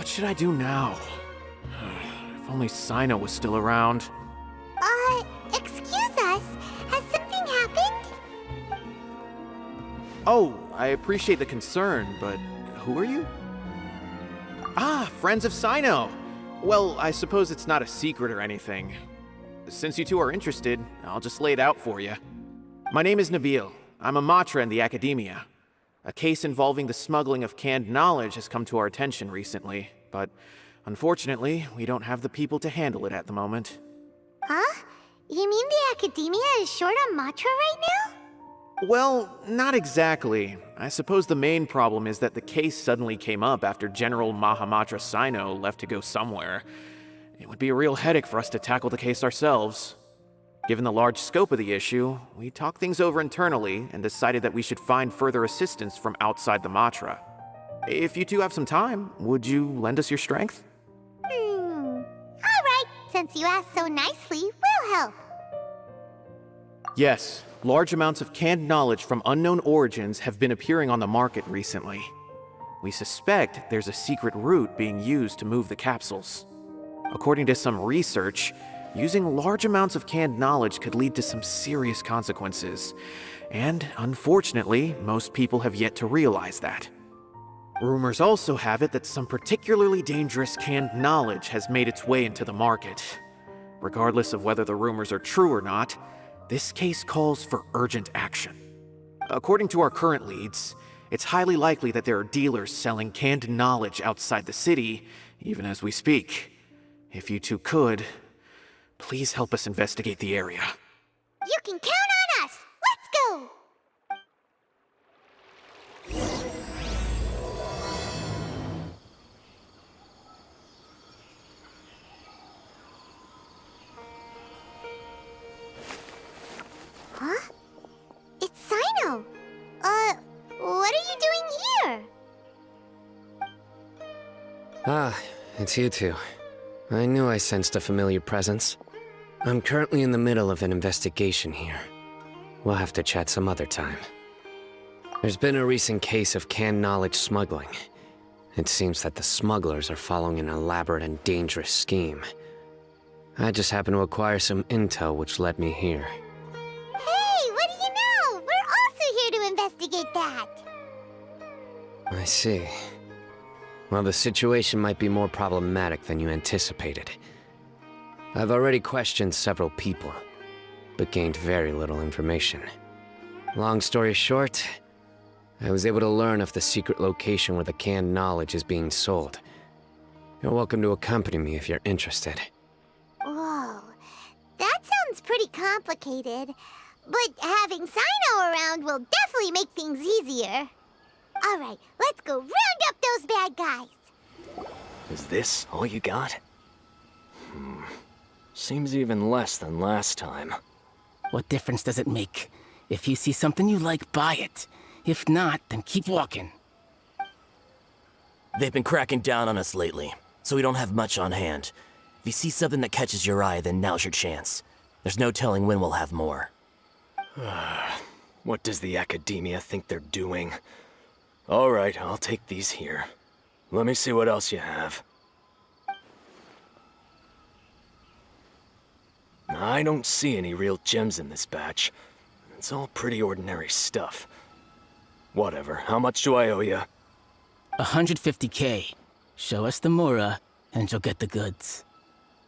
What should I do now? If only Cyno was still around. Excuse us. Has something happened? Oh, I appreciate the concern, but who are you? Ah, friends of Cyno! Well, I suppose it's not a secret or anything. Since you two are interested, I'll just lay it out for you. My name is Nabil. I'm a matra in the academia. A case involving the smuggling of canned knowledge has come to our attention recently, but unfortunately, we don't have the people to handle it at the moment. Huh? You mean the academia is short on matra right now? Well, not exactly. I suppose the main problem is that the case suddenly came up after General Mahamatra Cyno left to go somewhere. It would be a real headache for us to tackle the case ourselves. Given the large scope of the issue, we talked things over internally and decided that we should find further assistance from outside the Matra. If you two have some time, would you lend us your strength? Alright, since you asked so nicely, we'll help. Yes, large amounts of canned knowledge from unknown origins have been appearing on the market recently. We suspect there's a secret route being used to move the capsules. According to some research, using large amounts of canned knowledge could lead to some serious consequences, and unfortunately, most people have yet to realize that. Rumors also have it that some particularly dangerous canned knowledge has made its way into the market. Regardless of whether the rumors are true or not, this case calls for urgent action. According to our current leads, it's highly likely that there are dealers selling canned knowledge outside the city, even as we speak. If you two could, please help us investigate the area. You can count on us! Let's go! Huh? It's Cyno! What are you doing here? Ah, it's you two. I knew I sensed a familiar presence. I'm currently in the middle of an investigation here. We'll have to chat some other time. There's been a recent case of canned knowledge smuggling. It seems that the smugglers are following an elaborate and dangerous scheme. I just happened to acquire some intel which led me here. Hey, what do you know? We're also here to investigate that. I see. Well, the situation might be more problematic than you anticipated. I've already questioned several people, but gained very little information. Long story short, I was able to learn of the secret location where the canned knowledge is being sold. You're welcome to accompany me if you're interested. Whoa, that sounds pretty complicated. But having Cyno around will definitely make things easier. Alright, let's go round up those bad guys. Is this all you got? Seems even less than last time. What difference does it make? If you see something you like, buy it. If not, then keep walking. They've been cracking down on us lately, so we don't have much on hand. If you see something that catches your eye, then now's your chance. There's no telling when we'll have more. What does the academia think they're doing? Alright, I'll take these here. Let me see what else you have. I don't see any real gems in this batch. It's all pretty ordinary stuff. Whatever, how much do I owe you? 150K. Show us the Mora, and you'll get the goods.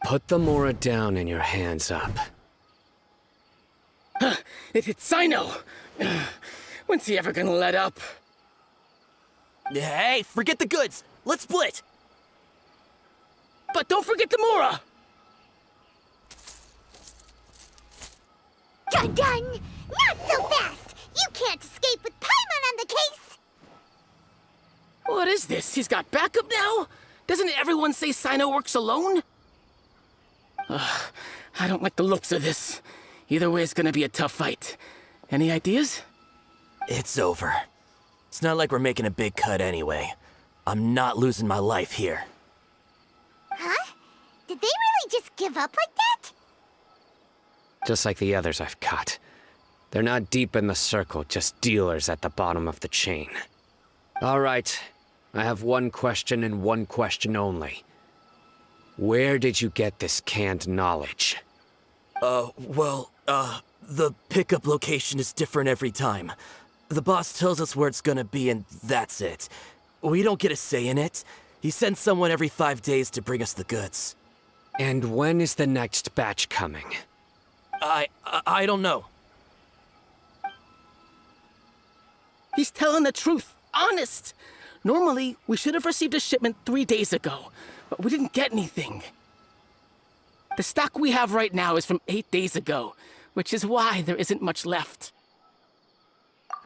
Put the Mora down and your hands up. It's Cyno! When's he ever gonna let up? Hey, forget the goods! Let's split! But don't forget the Mora! Dun-dun! Not so fast! You can't escape with Paimon on the case! What is this? He's got backup now? Doesn't everyone say Cyno works alone? I don't like the looks of this. Either way, it's gonna be a tough fight. Any ideas? It's over. It's not like we're making a big cut anyway. I'm not losing my life here. Huh? Did they really just give up like that? Just like the others I've caught. They're not deep in the circle, just dealers at the bottom of the chain. All right, I have one question and one question only. Where did you get this canned knowledge? The pickup location is different every time. The boss tells us where it's gonna be and that's it. We don't get a say in it. He sends someone every 5 days to bring us the goods. And when is the next batch coming? I don't know. He's telling the truth. Honest. Normally, we should have received a shipment 3 days ago, but we didn't get anything. The stock we have right now is from 8 days ago, which is why there isn't much left.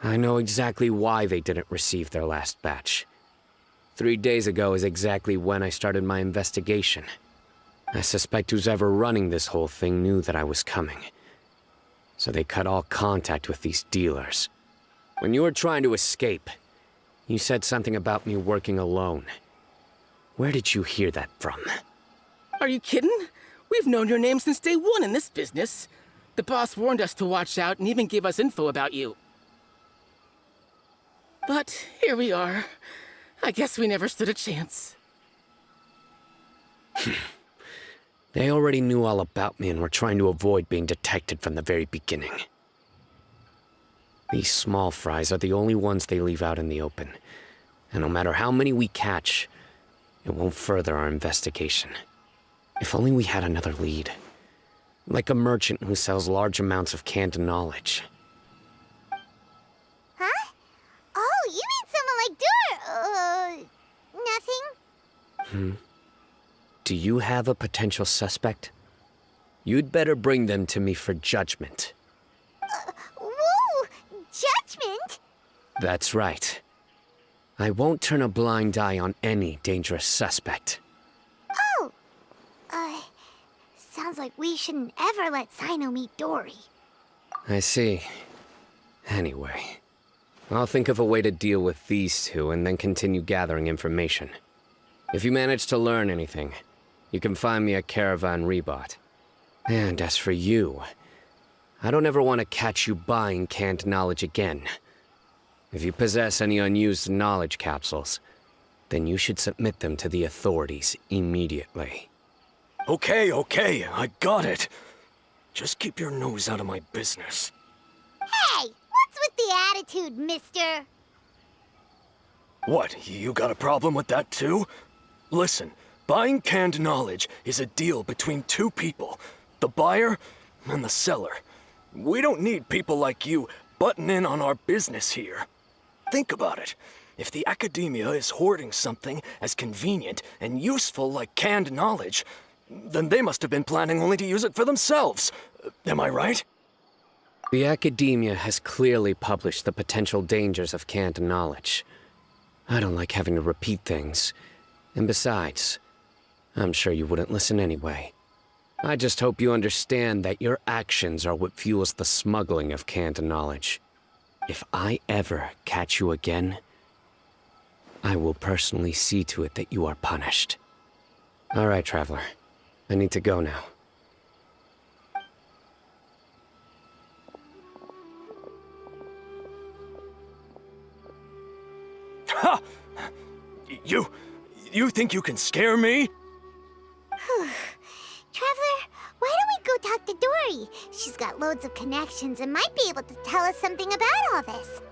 I know exactly why they didn't receive their last batch. 3 days ago is exactly when I started my investigation. I suspect who's ever running this whole thing knew that I was coming. So they cut all contact with these dealers. When you were trying to escape, you said something about me working alone. Where did you hear that from? Are you kidding? We've known your name since day one in this business. The boss warned us to watch out and even gave us info about you. But here we are. I guess we never stood a chance. They already knew all about me and were trying to avoid being detected from the very beginning. These small fries are the only ones they leave out in the open. And no matter how many we catch, it won't further our investigation. If only we had another lead. Like a merchant who sells large amounts of canned knowledge. Huh? Oh, you mean someone like nothing? Do you have a potential suspect? You'd better bring them to me for judgment. Whoa! Judgment? That's right. I won't turn a blind eye on any dangerous suspect. Oh! Sounds like we shouldn't ever let Cyno meet Dory. I see. Anyway, I'll think of a way to deal with these two and then continue gathering information. If you manage to learn anything, you can find me at Caravan Rebot. And as for you, I don't ever want to catch you buying canned knowledge again. If you possess any unused knowledge capsules, then you should submit them to the authorities immediately. Okay, I got it. Just keep your nose out of my business. Hey! What's with the attitude, mister? What, you got a problem with that too? Listen, buying canned knowledge is a deal between two people, the buyer and the seller. We don't need people like you butting in on our business here. Think about it. If the academia is hoarding something as convenient and useful like canned knowledge, then they must have been planning only to use it for themselves. Am I right? The academia has clearly published the potential dangers of canned knowledge. I don't like having to repeat things. And besides, I'm sure you wouldn't listen anyway. I just hope you understand that your actions are what fuels the smuggling of canned knowledge. If I ever catch you again, I will personally see to it that you are punished. All right, Traveler. I need to go now. Ha! You think you can scare me? Traveler, why don't we go talk to Dory? She's got loads of connections and might be able to tell us something about all this.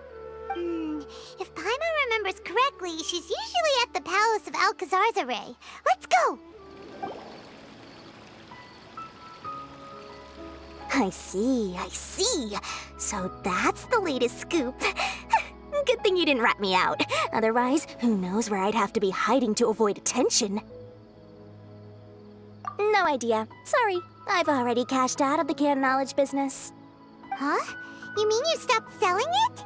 If Paimon remembers correctly, she's usually at the Palace of Alcazar's. Let's go! I see. So that's the latest scoop. Good thing you didn't rat me out. Otherwise, who knows where I'd have to be hiding to avoid attention. No idea. Sorry. I've already cashed out of the canned knowledge business. Huh? You mean you stopped selling it?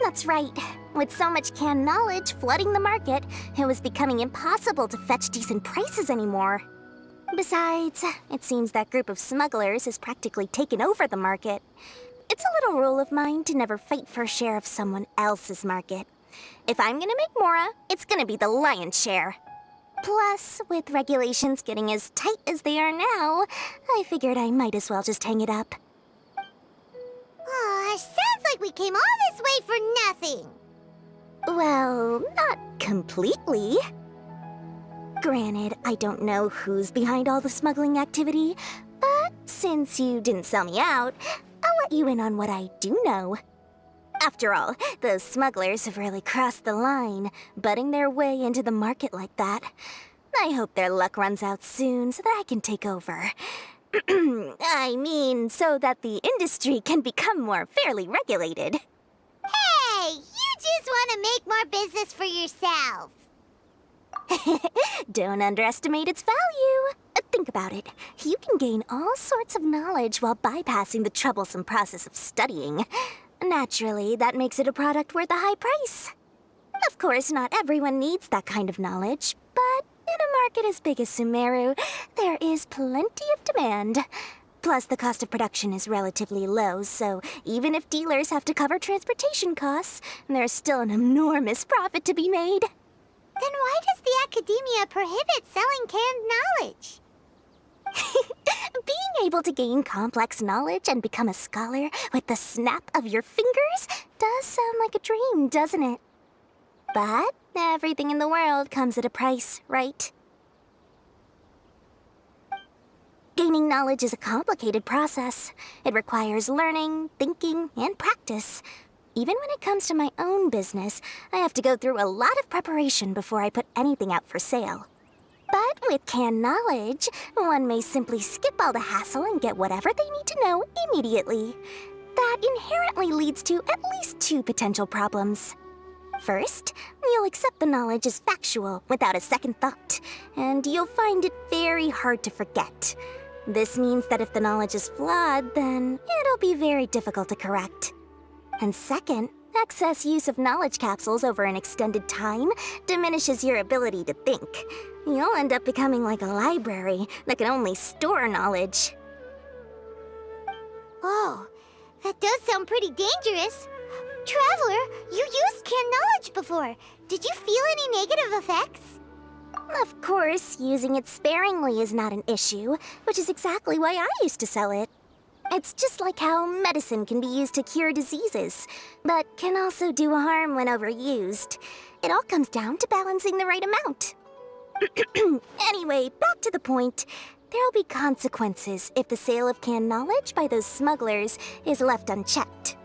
That's right. With so much canned knowledge flooding the market, it was becoming impossible to fetch decent prices anymore. Besides, it seems that group of smugglers has practically taken over the market. It's a little rule of mine to never fight for a share of someone else's market. If I'm gonna make Mora, it's gonna be the lion's share. Plus, with regulations getting as tight as they are now, I figured I might as well just hang it up. Aw, sounds like we came all this way for nothing. Well, not completely. Granted, I don't know who's behind all the smuggling activity, but since you didn't sell me out, I'll let you in on what I do know. After all, those smugglers have really crossed the line, butting their way into the market like that. I hope their luck runs out soon so that I can take over. I mean, so that the industry can become more fairly regulated. Hey, you just want to make more business for yourself. Don't underestimate its value. Think about it. You can gain all sorts of knowledge while bypassing the troublesome process of studying. Naturally, that makes it a product worth a high price. Of course, not everyone needs that kind of knowledge, but in a market as big as Sumeru, there is plenty of demand. Plus, the cost of production is relatively low, so even if dealers have to cover transportation costs, there's still an enormous profit to be made. Then why does the academia prohibit selling canned knowledge? Being able to gain complex knowledge and become a scholar with the snap of your fingers does sound like a dream, doesn't it? But everything in the world comes at a price, right? Gaining knowledge is a complicated process. It requires learning, thinking, and practice. Even when it comes to my own business, I have to go through a lot of preparation before I put anything out for sale. But with canned knowledge, one may simply skip all the hassle and get whatever they need to know immediately. That inherently leads to at least two potential problems. First, you'll accept the knowledge as factual without a second thought, and you'll find it very hard to forget. This means that if the knowledge is flawed, then it'll be very difficult to correct. And second, excess use of knowledge capsules over an extended time diminishes your ability to think. You'll end up becoming like a library that can only store knowledge. Oh, that does sound pretty dangerous. Traveler, you used canned knowledge before. Did you feel any negative effects? Of course, using it sparingly is not an issue, which is exactly why I used to sell it. It's just like how medicine can be used to cure diseases, but can also do harm when overused. It all comes down to balancing the right amount. Anyway, back to the point. There'll be consequences if the sale of canned knowledge by those smugglers is left unchecked.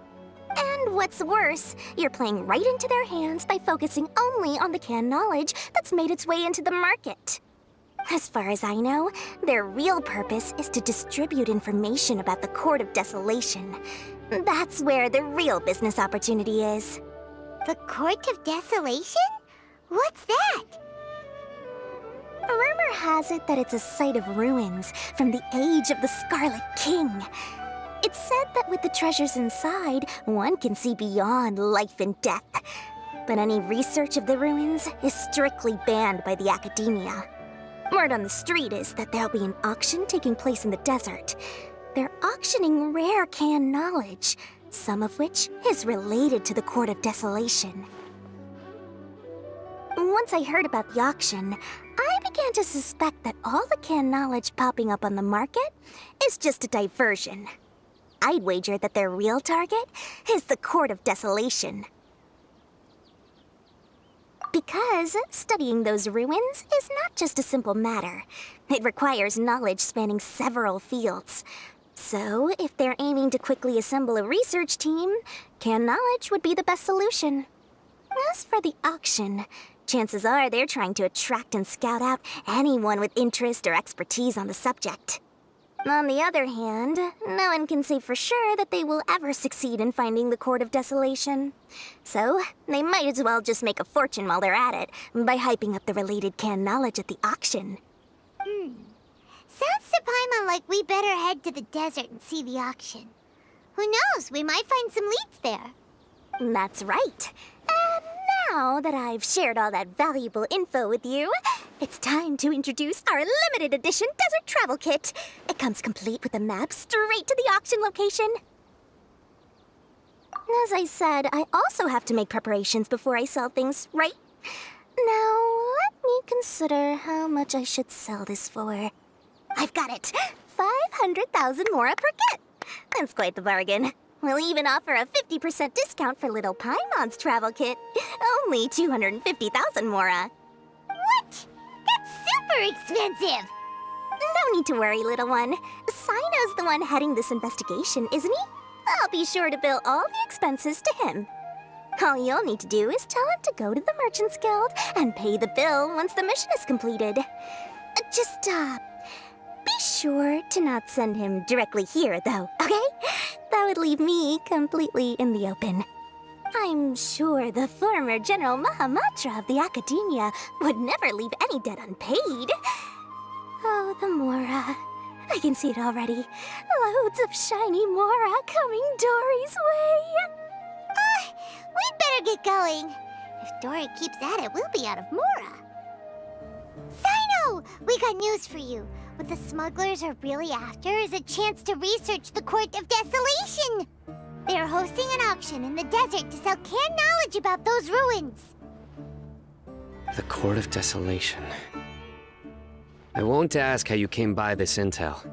And what's worse, you're playing right into their hands by focusing only on the canned knowledge that's made its way into the market. As far as I know, their real purpose is to distribute information about the Court of Desolation. That's where the real business opportunity is. The Court of Desolation? What's that? Rumor has it that it's a site of ruins from the age of the Scarlet King. It's said that with the treasures inside, one can see beyond life and death. But any research of the ruins is strictly banned by the academia. Word on the street is that there'll be an auction taking place in the desert. They're auctioning rare canned knowledge, some of which is related to the Court of Desolation. Once I heard about the auction, I began to suspect that all the canned knowledge popping up on the market is just a diversion. I'd wager that their real target is the Court of Desolation. Because studying those ruins is not just a simple matter. It requires knowledge spanning several fields. So, if they're aiming to quickly assemble a research team, canned knowledge would be the best solution. As for the auction, chances are they're trying to attract and scout out anyone with interest or expertise on the subject. On the other hand, no one can say for sure that they will ever succeed in finding the Court of Desolation. So, they might as well just make a fortune while they're at it by hyping up the related canned knowledge at the auction. Sounds to Paimon like we better head to the desert and see the auction. Who knows, we might find some leads there. That's right. And now that I've shared all that valuable info with you, it's time to introduce our limited edition desert travel kit. It comes complete with a map straight to the auction location. As I said, I also have to make preparations before I sell things, right? Now, let me consider how much I should sell this for. I've got it! 500,000 mora per kit! That's quite the bargain. We'll even offer a 50% discount for little Paimon's travel kit. Only 250,000 Mora. What? That's super expensive! No need to worry, little one. Cyno's the one heading this investigation, isn't he? I'll be sure to bill all the expenses to him. All you'll need to do is tell him to go to the Merchants Guild and pay the bill once the mission is completed. Just, be sure to not send him directly here, though, okay? That would leave me completely in the open. I'm sure the former General Mahamatra of the Academia would never leave any debt unpaid. Oh, the Mora. I can see it already. Loads of shiny Mora coming Dory's way. We'd better get going. If Dory keeps at it, we'll be out of Mora. Cyno! We got news for you. What the smugglers are really after is a chance to research the Court of Desolation. They are hosting an auction in the desert to sell canned knowledge about those ruins. The Court of Desolation. I won't ask how you came by this intel,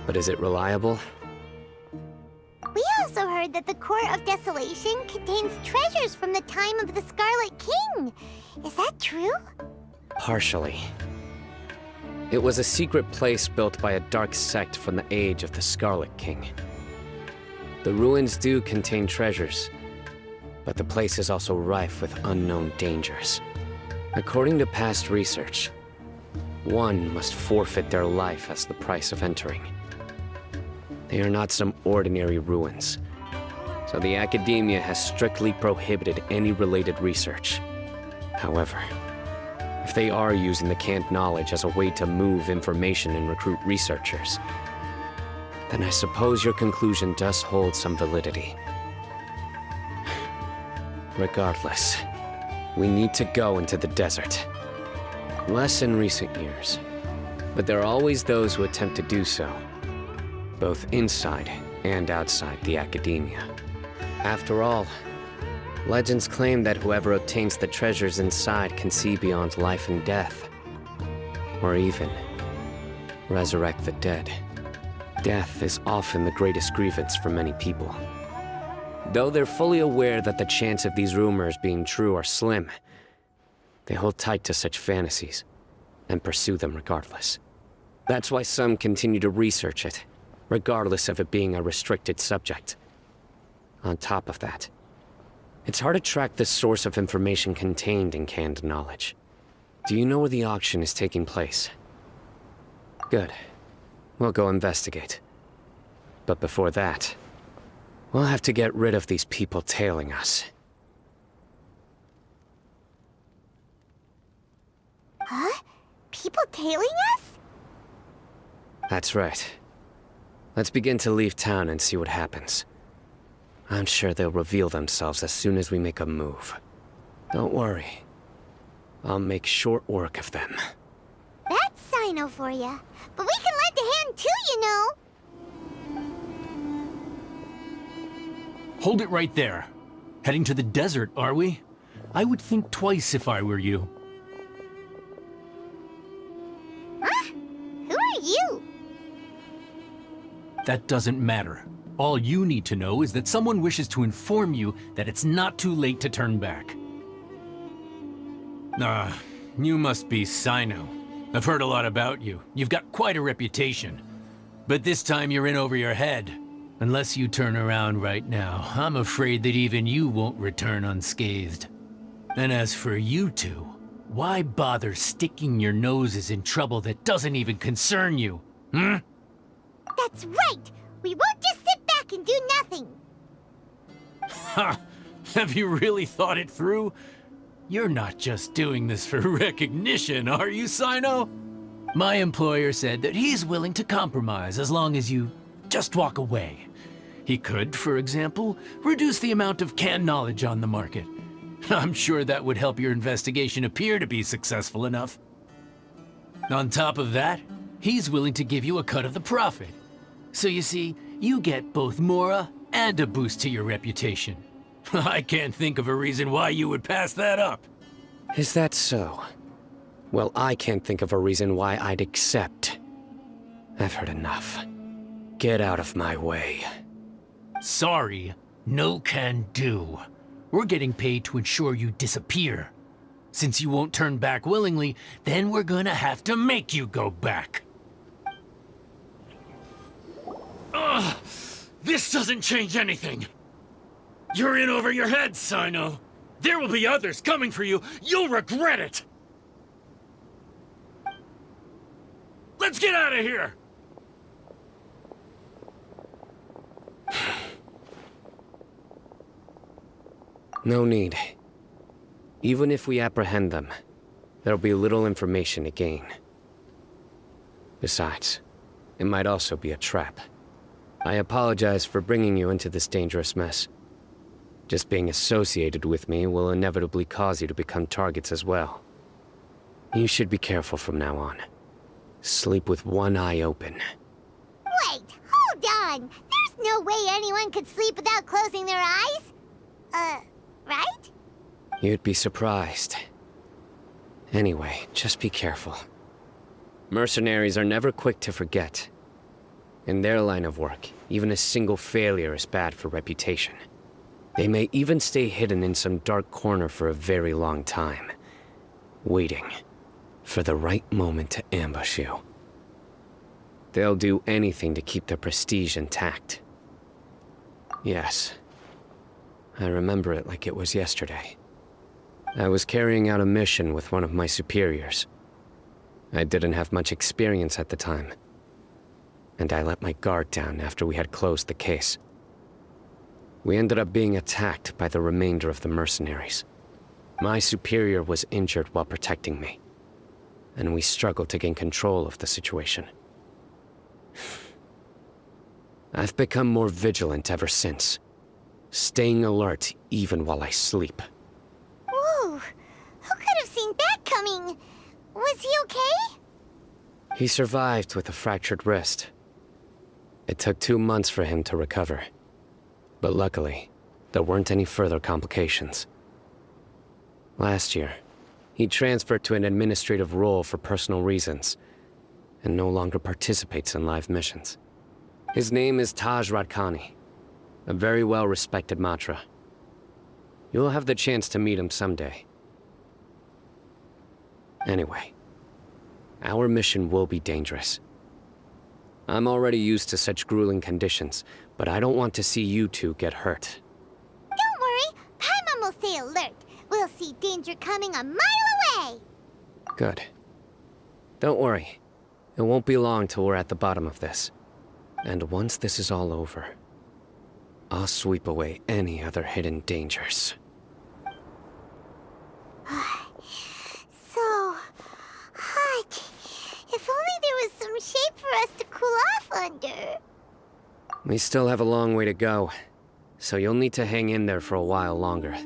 but is it reliable? We also heard that the Court of Desolation contains treasures from the time of the Scarlet King. Is that true? Partially. It was a secret place built by a dark sect from the age of the Scarlet King. The ruins do contain treasures, but the place is also rife with unknown dangers. According to past research, one must forfeit their life as the price of entering. They are not some ordinary ruins, so the Academia has strictly prohibited any related research. However, if they are using the canned knowledge as a way to move information and recruit researchers, then I suppose your conclusion does hold some validity. Regardless, we need to go into the desert. Less in recent years, but there are always those who attempt to do so, both inside and outside the Academia. After all, legends claim that whoever obtains the treasures inside can see beyond life and death, or even resurrect the dead. Death is often the greatest grievance for many people. Though they're fully aware that the chance of these rumors being true are slim, they hold tight to such fantasies and pursue them regardless. That's why some continue to research it, regardless of it being a restricted subject. On top of that, it's hard to track the source of information contained in canned knowledge. Do you know where the auction is taking place? Good. We'll go investigate. But before that, we'll have to get rid of these people tailing us. Huh? People tailing us? That's right. Let's begin to leave town and see what happens. I'm sure they'll reveal themselves as soon as we make a move. Don't worry. I'll make short work of them. That's Cyno for ya. But we can lend a hand too, you know. Hold it right there. Heading to the desert, are we? I would think twice if I were you. Huh? Who are you? That doesn't matter. All you need to know is that someone wishes to inform you that it's not too late to turn back. You must be Cyno. I've heard a lot about you. You've got quite a reputation. But this time you're in over your head. Unless you turn around right now, I'm afraid that even you won't return unscathed. And as for you two, why bother sticking your noses in trouble that doesn't even concern you? Hmm? That's right! We won't just sit back and do nothing! Ha! Have you really thought it through? You're not just doing this for recognition, are you, Cyno? My employer said that he's willing to compromise as long as you just walk away. He could, for example, reduce the amount of canned knowledge on the market. I'm sure that would help your investigation appear to be successful enough. On top of that, he's willing to give you a cut of the profit. So you see, you get both Mora and a boost to your reputation. I can't think of a reason why you would pass that up. Is that so? Well, I can't think of a reason why I'd accept. I've heard enough. Get out of my way. Sorry, no can do. We're getting paid to ensure you disappear. Since you won't turn back willingly, then we're gonna have to make you go back. Ugh! This doesn't change anything! You're in over your head, Cyno! There will be others coming for you! You'll regret it! Let's get out of here! No need. Even if we apprehend them, there'll be little information to gain. Besides, it might also be a trap. I apologize for bringing you into this dangerous mess. Just being associated with me will inevitably cause you to become targets as well. You should be careful from now on. Sleep with one eye open. Wait, hold on! There's no way anyone could sleep without closing their eyes? Right? You'd be surprised. Anyway, just be careful. Mercenaries are never quick to forget. In their line of work, even a single failure is bad for reputation. They may even stay hidden in some dark corner for a very long time, waiting for the right moment to ambush you. They'll do anything to keep their prestige intact. Yes, I remember it like it was yesterday. I was carrying out a mission with one of my superiors. I didn't have much experience at the time, and I let my guard down after we had closed the case. We ended up being attacked by the remainder of the mercenaries. My superior was injured while protecting me, and we struggled to gain control of the situation. I've become more vigilant ever since, staying alert even while I sleep. Whoa! Who could have seen that coming? Was he okay? He survived with a fractured wrist. It took 2 months for him to recover. But luckily, there weren't any further complications. Last year, he transferred to an administrative role for personal reasons, and no longer participates in live missions. His name is Taj Radkani, a very well-respected Matra. You'll have the chance to meet him someday. Anyway, our mission will be dangerous. I'm already used to such grueling conditions, but I don't want to see you two get hurt. Don't worry, Paimon will stay alert. We'll see danger coming a mile away. Good. Don't worry. It won't be long till we're at the bottom of this. And once this is all over, I'll sweep away any other hidden dangers. So hot. If only there was some shape for us to cool off under. We still have a long way to go, so you'll need to hang in there for a while longer.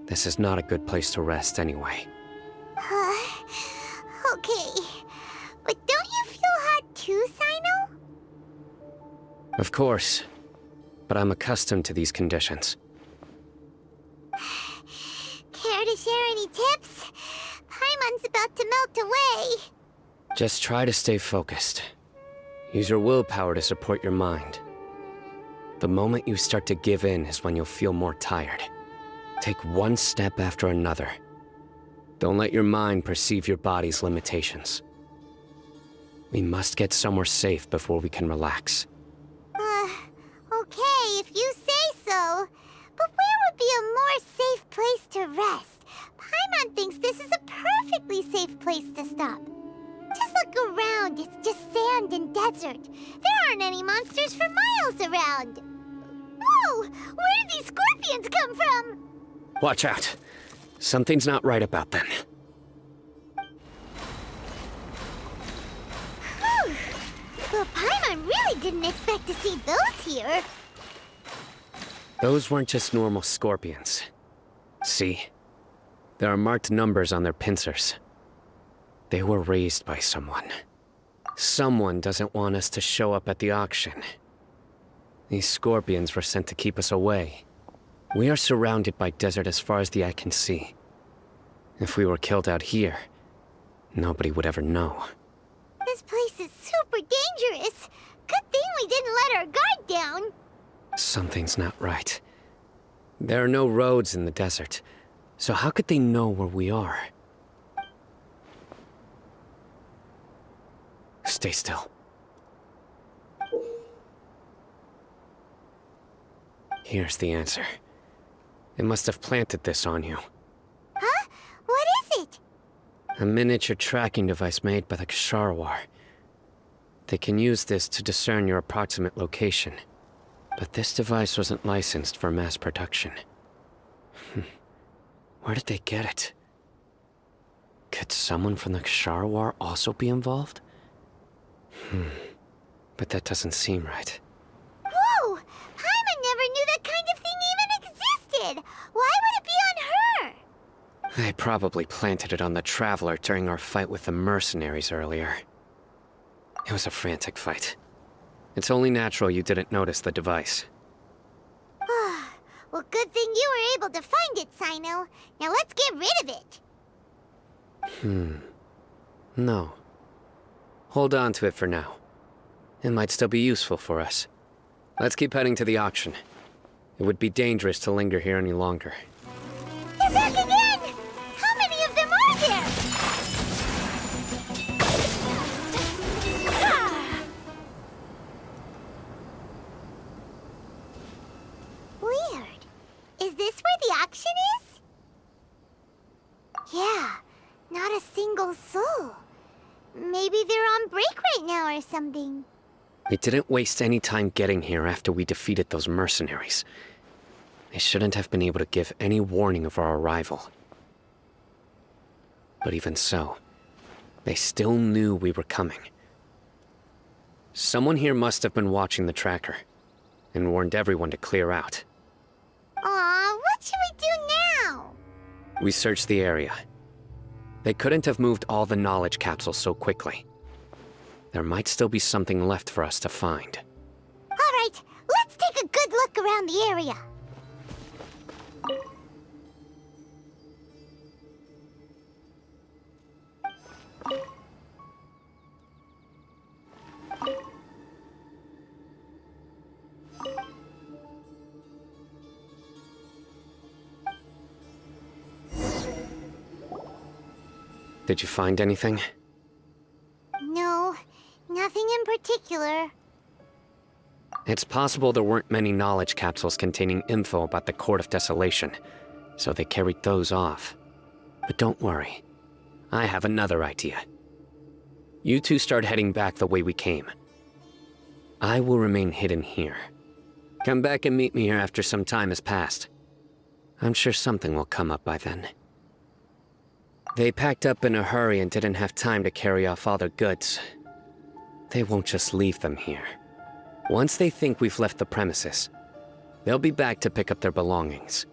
This is not a good place to rest anyway. Okay. But don't you feel hot too, Cyno? Of course, but I'm accustomed to these conditions. Care to share any tips? Paimon's about to melt away. Just try to stay focused. Use your willpower to support your mind. The moment you start to give in is when you'll feel more tired. Take one step after another. Don't let your mind perceive your body's limitations. We must get somewhere safe before we can relax. Okay, if you say so. But where would be a more safe place to rest? Paimon thinks this is a perfectly safe place to stop. Just look around, it's just sand and desert. There aren't any monsters for miles around. Whoa! Where did these scorpions come from? Watch out. Something's not right about them. Whew. Well, Paimon really didn't expect to see those here. Those weren't just normal scorpions. See? There are marked numbers on their pincers. They were raised by someone. Someone doesn't want us to show up at the auction. These scorpions were sent to keep us away. We are surrounded by desert as far as the eye can see. If we were killed out here, nobody would ever know. This place is super dangerous. Good thing we didn't let our guard down. Something's not right. There are no roads in the desert, so how could they know where we are? Stay still. Here's the answer. It must have planted this on you. Huh? What is it? A miniature tracking device made by the Ksharawar. They can use this to discern your approximate location. But this device wasn't licensed for mass production. Where did they get it? Could someone from the Ksharawar also be involved? But that doesn't seem right. Whoa! Paimon never knew that kind of thing even existed! Why would it be on her? They probably planted it on the Traveler during our fight with the mercenaries earlier. It was a frantic fight. It's only natural you didn't notice the device. Well, good thing you were able to find it, Cyno. Now let's get rid of it. No. Hold on to it for now. It might still be useful for us. Let's keep heading to the auction. It would be dangerous to linger here any longer. They're back again! How many of them are there? Weird. Is this where the auction is? Yeah, not a single soul. Maybe they're on break right now or something. We didn't waste any time getting here after we defeated those mercenaries. They shouldn't have been able to give any warning of our arrival. But even so, they still knew we were coming. Someone here must have been watching the tracker, and warned everyone to clear out. Aw, what should we do now? We searched the area. They couldn't have moved all the knowledge capsules so quickly. There might still be something left for us to find. All right, let's take a good look around the area. Did you find anything? No, nothing in particular. It's possible there weren't many knowledge capsules containing info about the Court of Desolation, so they carried those off. But don't worry. I have another idea. You two start heading back the way we came. I will remain hidden here. Come back and meet me here after some time has passed. I'm sure something will come up by then. They packed up in a hurry and didn't have time to carry off all their goods. They won't just leave them here. Once they think we've left the premises, they'll be back to pick up their belongings.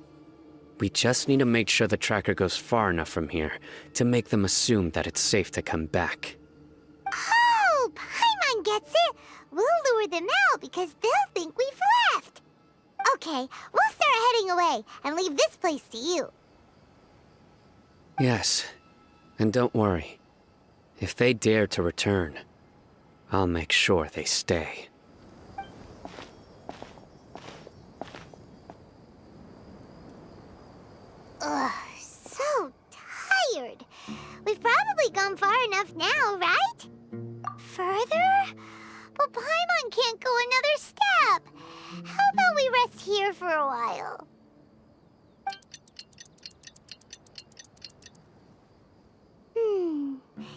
We just need to make sure the tracker goes far enough from here to make them assume that it's safe to come back. Oh, Paimon gets it. We'll lure them out because they'll think we've left. Okay, we'll start heading away and leave this place to you. Yes, and don't worry. If they dare to return, I'll make sure they stay. Ugh, so tired. We've probably gone far enough now, right? Further? But Paimon can't go another step. How about we rest here for a while?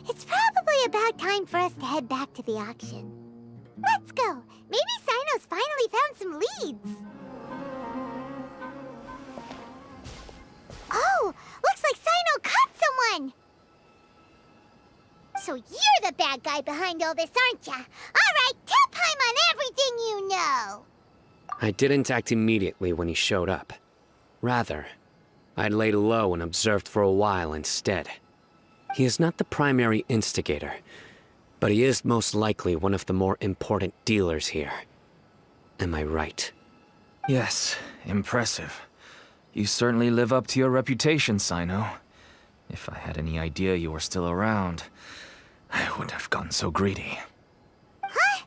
It's probably about time for us to head back to the auction. Let's go. Maybe Cyno's finally found some leads. Oh, looks like Cyno caught someone. So you're the bad guy behind all this, aren't ya? All right, tell Paimon everything you know. I didn't act immediately when he showed up. Rather, I laid low and observed for a while instead. He is not the primary instigator, but he is most likely one of the more important dealers here. Am I right? Yes, impressive. You certainly live up to your reputation, Cyno. If I had any idea you were still around, I wouldn't have gotten so greedy. Huh?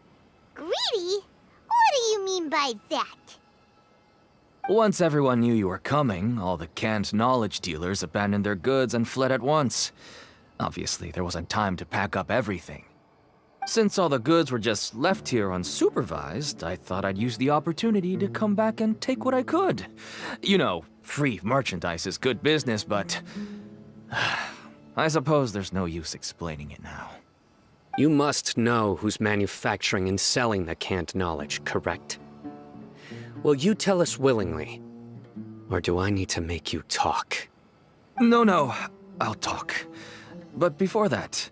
Greedy? What do you mean by that? Once everyone knew you were coming, all the canned knowledge dealers abandoned their goods and fled at once. Obviously, there wasn't time to pack up everything. Since all the goods were just left here unsupervised, I thought I'd use the opportunity to come back and take what I could. You know, free merchandise is good business, but I suppose there's no use explaining it now. You must know who's manufacturing and selling the canned knowledge, correct? Will you tell us willingly? Or do I need to make you talk? No, I'll talk. But before that,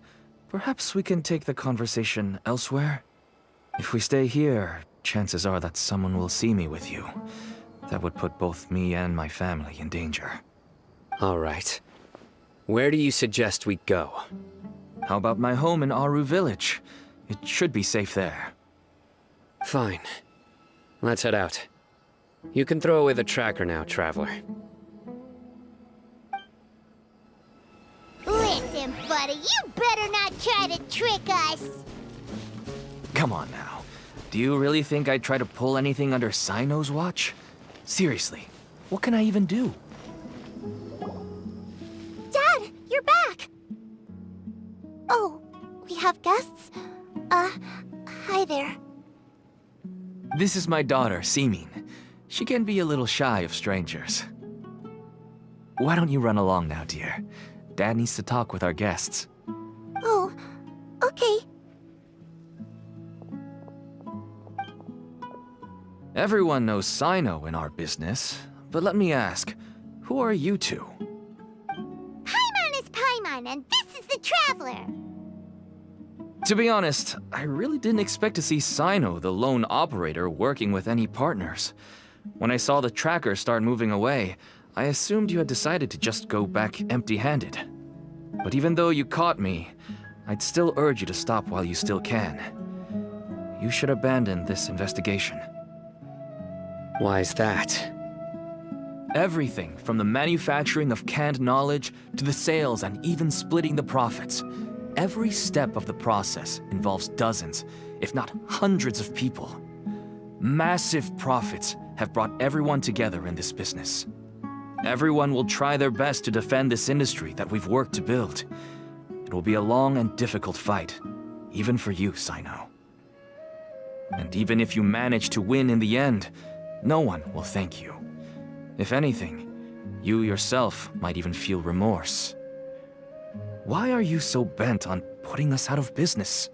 perhaps we can take the conversation elsewhere? If we stay here, chances are that someone will see me with you. That would put both me and my family in danger. All right. Where do you suggest we go? How about my home in Aru Village? It should be safe there. Fine. Let's head out. You can throw away the tracker now, traveler. Listen, buddy, you better not try to trick us. Come on now. Do you really think I'd try to pull anything under Cyno's watch? Seriously, what can I even do? Dad, you're back! Oh, we have guests? Hi there. This is my daughter, Simin. She can be a little shy of strangers. Why don't you run along now, dear? Dad needs to talk with our guests. Oh, okay. Everyone knows Cyno in our business, but let me ask, who are you two? Paimon is Paimon, and this is the Traveler. To be honest, I really didn't expect to see Cyno, the lone operator, working with any partners. When I saw the tracker start moving away, I assumed you had decided to just go back empty-handed. But even though you caught me, I'd still urge you to stop while you still can. You should abandon this investigation. Why is that? Everything from the manufacturing of canned knowledge to the sales and even splitting the profits. Every step of the process involves dozens, if not hundreds of people. Massive profits have brought everyone together in this business. Everyone will try their best to defend this industry that we've worked to build. It will be a long and difficult fight, even for you, Cyno. And even if you manage to win in the end, no one will thank you. If anything, you yourself might even feel remorse. Why are you so bent on putting us out of business?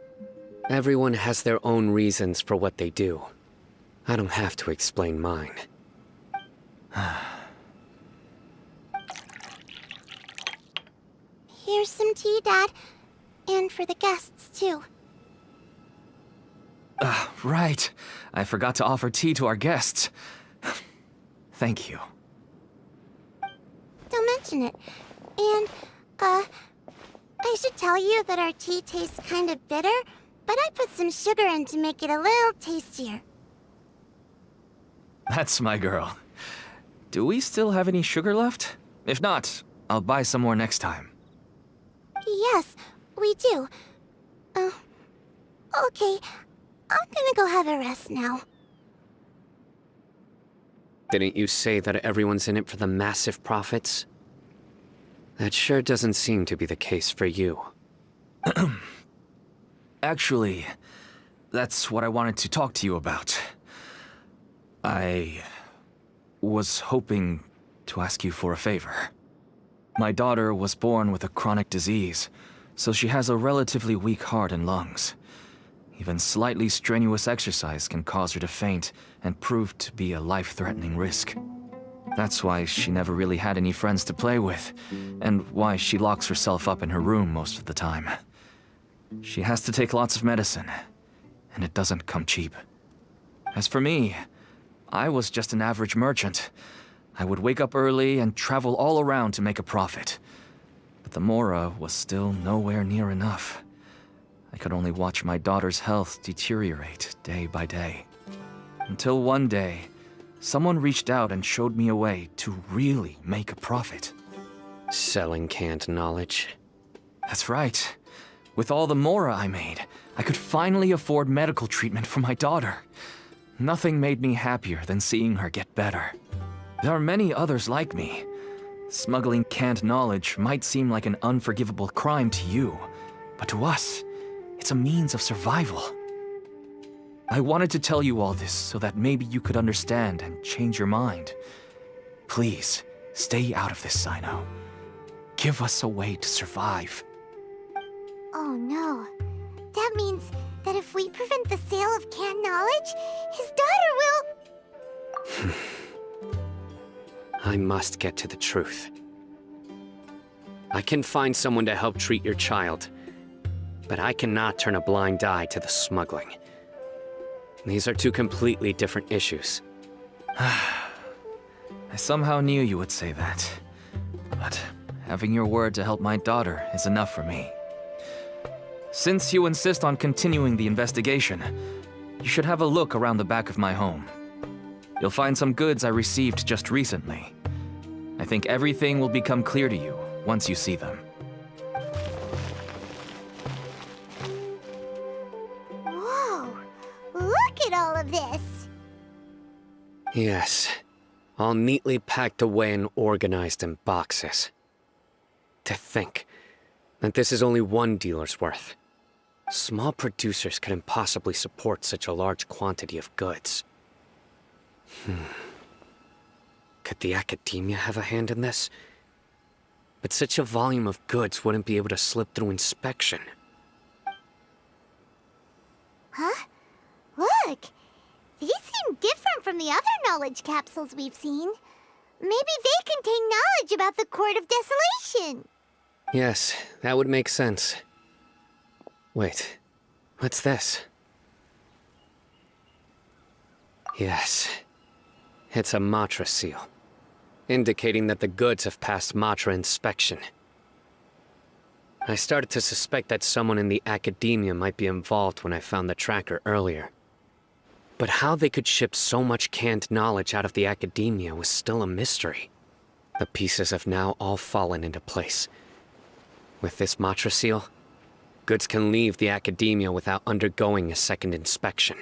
Everyone has their own reasons for what they do. I don't have to explain mine. Here's some tea, Dad. And for the guests, too. Right. I forgot to offer tea to our guests. Thank you. Don't mention it. And, I should tell you that our tea tastes kind of bitter, but I put some sugar in to make it a little tastier. That's my girl. Do we still have any sugar left? If not, I'll buy some more next time. Yes, we do. Okay. I'm gonna go have a rest now. Didn't you say that everyone's in it for the massive profits? That sure doesn't seem to be the case for you. Actually, that's what I wanted to talk to you about. I was hoping to ask you for a favor. My daughter was born with a chronic disease, so she has a relatively weak heart and lungs. Even slightly strenuous exercise can cause her to faint and prove to be a life-threatening risk. That's why she never really had any friends to play with, and why she locks herself up in her room most of the time. She has to take lots of medicine, and it doesn't come cheap. As for me, I was just an average merchant. I would wake up early and travel all around to make a profit. But the Mora was still nowhere near enough. I could only watch my daughter's health deteriorate day by day. Until one day, someone reached out and showed me a way to really make a profit. Selling canned knowledge. That's right. With all the Mora I made, I could finally afford medical treatment for my daughter. Nothing made me happier than seeing her get better. There are many others like me. Smuggling canned knowledge might seem like an unforgivable crime to you, but to us, it's a means of survival. I wanted to tell you all this so that maybe you could understand and change your mind. Please, stay out of this, Cyno. Give us a way to survive. Oh no. That means that if we prevent the sale of canned knowledge, his daughter will... I must get to the truth. I can find someone to help treat your child, but I cannot turn a blind eye to the smuggling. These are two completely different issues. I somehow knew you would say that. But having your word to help my daughter is enough for me. Since you insist on continuing the investigation, you should have a look around the back of my home. You'll find some goods I received just recently. I think everything will become clear to you once you see them. Whoa! Look at all of this! Yes, all neatly packed away and organized in boxes. To think that this is only one dealer's worth. Small producers couldn't possibly support such a large quantity of goods. Could the academia have a hand in this? But such a volume of goods wouldn't be able to slip through inspection. Huh? Look! These seem different from the other knowledge capsules we've seen. Maybe they contain knowledge about the Court of Desolation. Yes, that would make sense. Wait, what's this? Yes, it's a Matra seal, indicating that the goods have passed Matra inspection. I started to suspect that someone in the academia might be involved when I found the tracker earlier. But how they could ship so much canned knowledge out of the academia was still a mystery. The pieces have now all fallen into place. With this Matra seal, goods can leave the academia without undergoing a second inspection.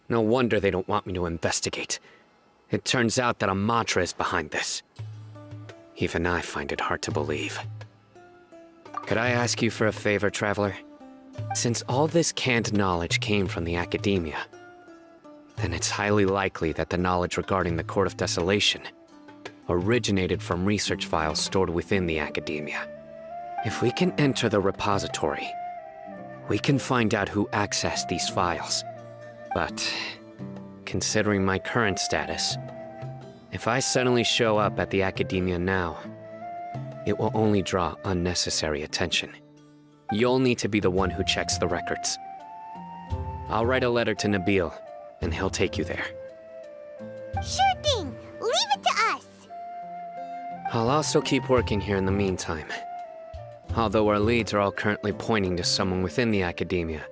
No wonder they don't want me to investigate. It turns out that a Matra is behind this. Even I find it hard to believe. Could I ask you for a favor, Traveler? Since all this canned knowledge came from the academia, then it's highly likely that the knowledge regarding the Court of Desolation originated from research files stored within the academia. If we can enter the repository, we can find out who accessed these files. But, considering my current status, if I suddenly show up at the academia now, it will only draw unnecessary attention. You'll need to be the one who checks the records. I'll write a letter to Nabil, and he'll take you there. Sure thing! Leave it to us! I'll also keep working here in the meantime. Although our leads are all currently pointing to someone within the academia,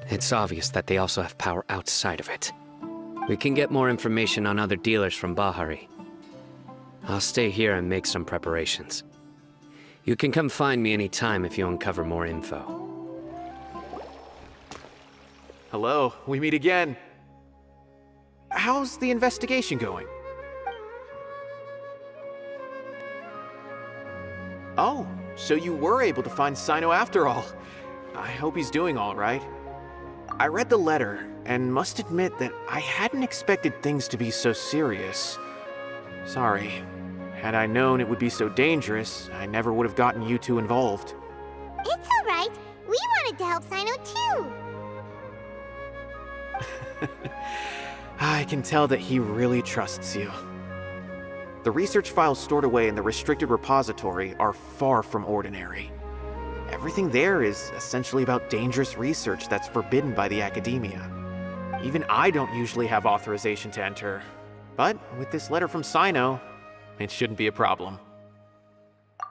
it's obvious that they also have power outside of it. We can get more information on other dealers from Bahari. I'll stay here and make some preparations. You can come find me anytime if you uncover more info. Hello, we meet again. How's the investigation going? Oh, so you were able to find Cyno after all. I hope he's doing all right. I read the letter, and must admit that I hadn't expected things to be so serious. Sorry. Had I known it would be so dangerous, I never would have gotten you two involved. It's alright. We wanted to help Cyno too. I can tell that he really trusts you. The research files stored away in the restricted repository are far from ordinary. Everything there is essentially about dangerous research that's forbidden by the academia. Even I don't usually have authorization to enter, but with this letter from Cyno, it shouldn't be a problem.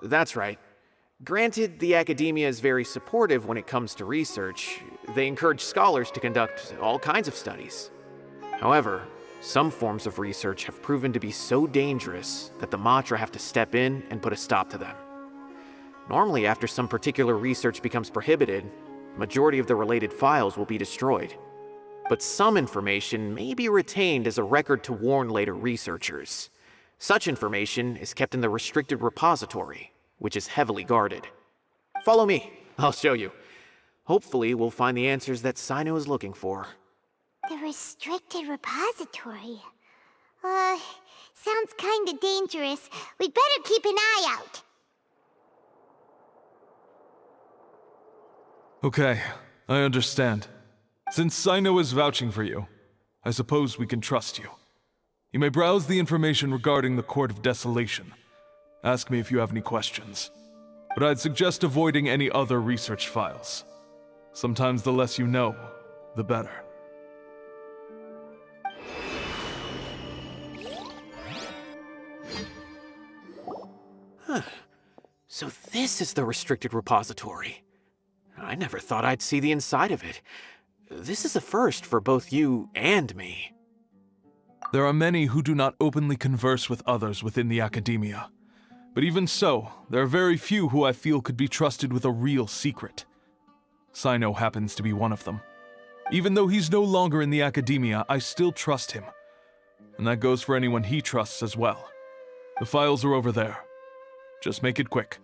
That's right. Granted, the academia is very supportive when it comes to research. They encourage scholars to conduct all kinds of studies. However, some forms of research have proven to be so dangerous that the Matra have to step in and put a stop to them. Normally, after some particular research becomes prohibited, the majority of the related files will be destroyed. but some information may be retained as a record to warn later researchers. Such information is kept in the restricted repository, which is heavily guarded. Follow me, I'll show you. Hopefully, we'll find the answers that Cyno is looking for. The restricted repository. Sounds kinda dangerous. We'd better keep an eye out. Okay, I understand. Since Cyno is vouching for you, I suppose we can trust you. You may browse the information regarding the Court of Desolation. Ask me if you have any questions. But I'd suggest avoiding any other research files. Sometimes the less you know, the better. So this is the restricted repository. I never thought I'd see the inside of it. This is a first for both you and me. There are many who do not openly converse with others within the academia. But even so, there are very few who I feel could be trusted with a real secret. Cyno happens to be one of them. Even though he's no longer in the academia, I still trust him. And that goes for anyone he trusts as well. The files are over there. Just make it quick.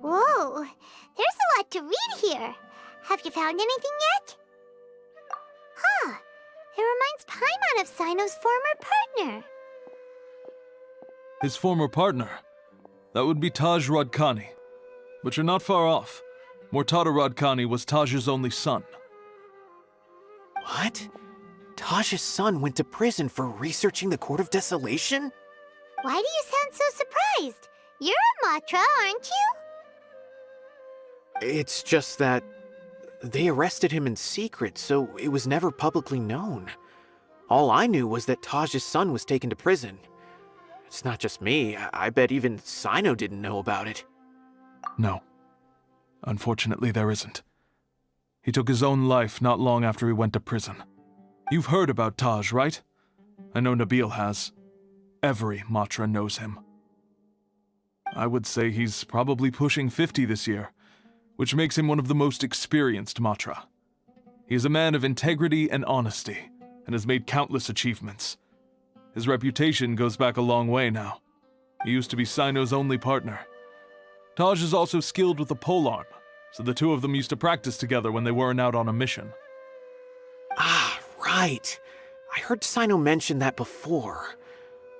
Whoa, there's a lot to read here. Have you found anything yet? Huh, it reminds Paimon of Cyno's former partner. His former partner? That would be Taj Radkani. But you're not far off. Mortada Radkani was Taj's only son. What? Taj's son went to prison for researching the Court of Desolation? Why do you sound so surprised? You're a Matra, aren't you? It's just that they arrested him in secret, so it was never publicly known. All I knew was that Taj's son was taken to prison. It's not just me. I bet even Cyno didn't know about it. No. Unfortunately, there isn't. He took his own life not long after he went to prison. You've heard about Taj, right? I know Nabil has. Every Matra knows him. I would say he's probably pushing 50 this year, which makes him one of the most experienced Matra. He is a man of integrity and honesty, and has made countless achievements. His reputation goes back a long way now. He used to be Cyno's only partner. Taj is also skilled with the polearm, so the two of them used to practice together when they weren't out on a mission. Ah, right. I heard Cyno mention that before.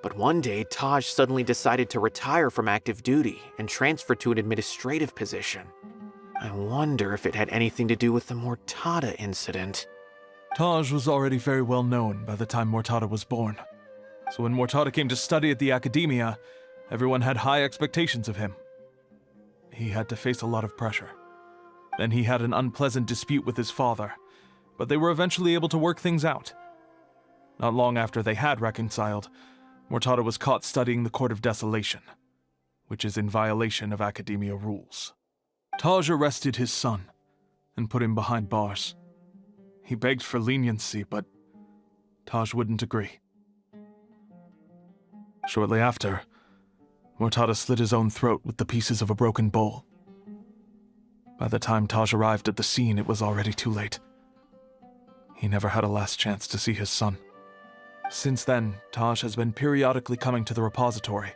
But one day, Taj suddenly decided to retire from active duty and transfer to an administrative position. I wonder if it had anything to do with the Mortada incident. Taj was already very well known by the time Mortada was born. So when Mortada came to study at the academia, everyone had high expectations of him. He had to face a lot of pressure. Then he had an unpleasant dispute with his father, but they were eventually able to work things out. Not long after they had reconciled, Mortada was caught studying the Court of Desolation, which is in violation of academia rules. Taj arrested his son and put him behind bars. He begged for leniency, but Taj wouldn't agree. Shortly after, Mortada slit his own throat with the pieces of a broken bowl. By the time Taj arrived at the scene, it was already too late. He never had a last chance to see his son. Since then, Taj has been periodically coming to the repository.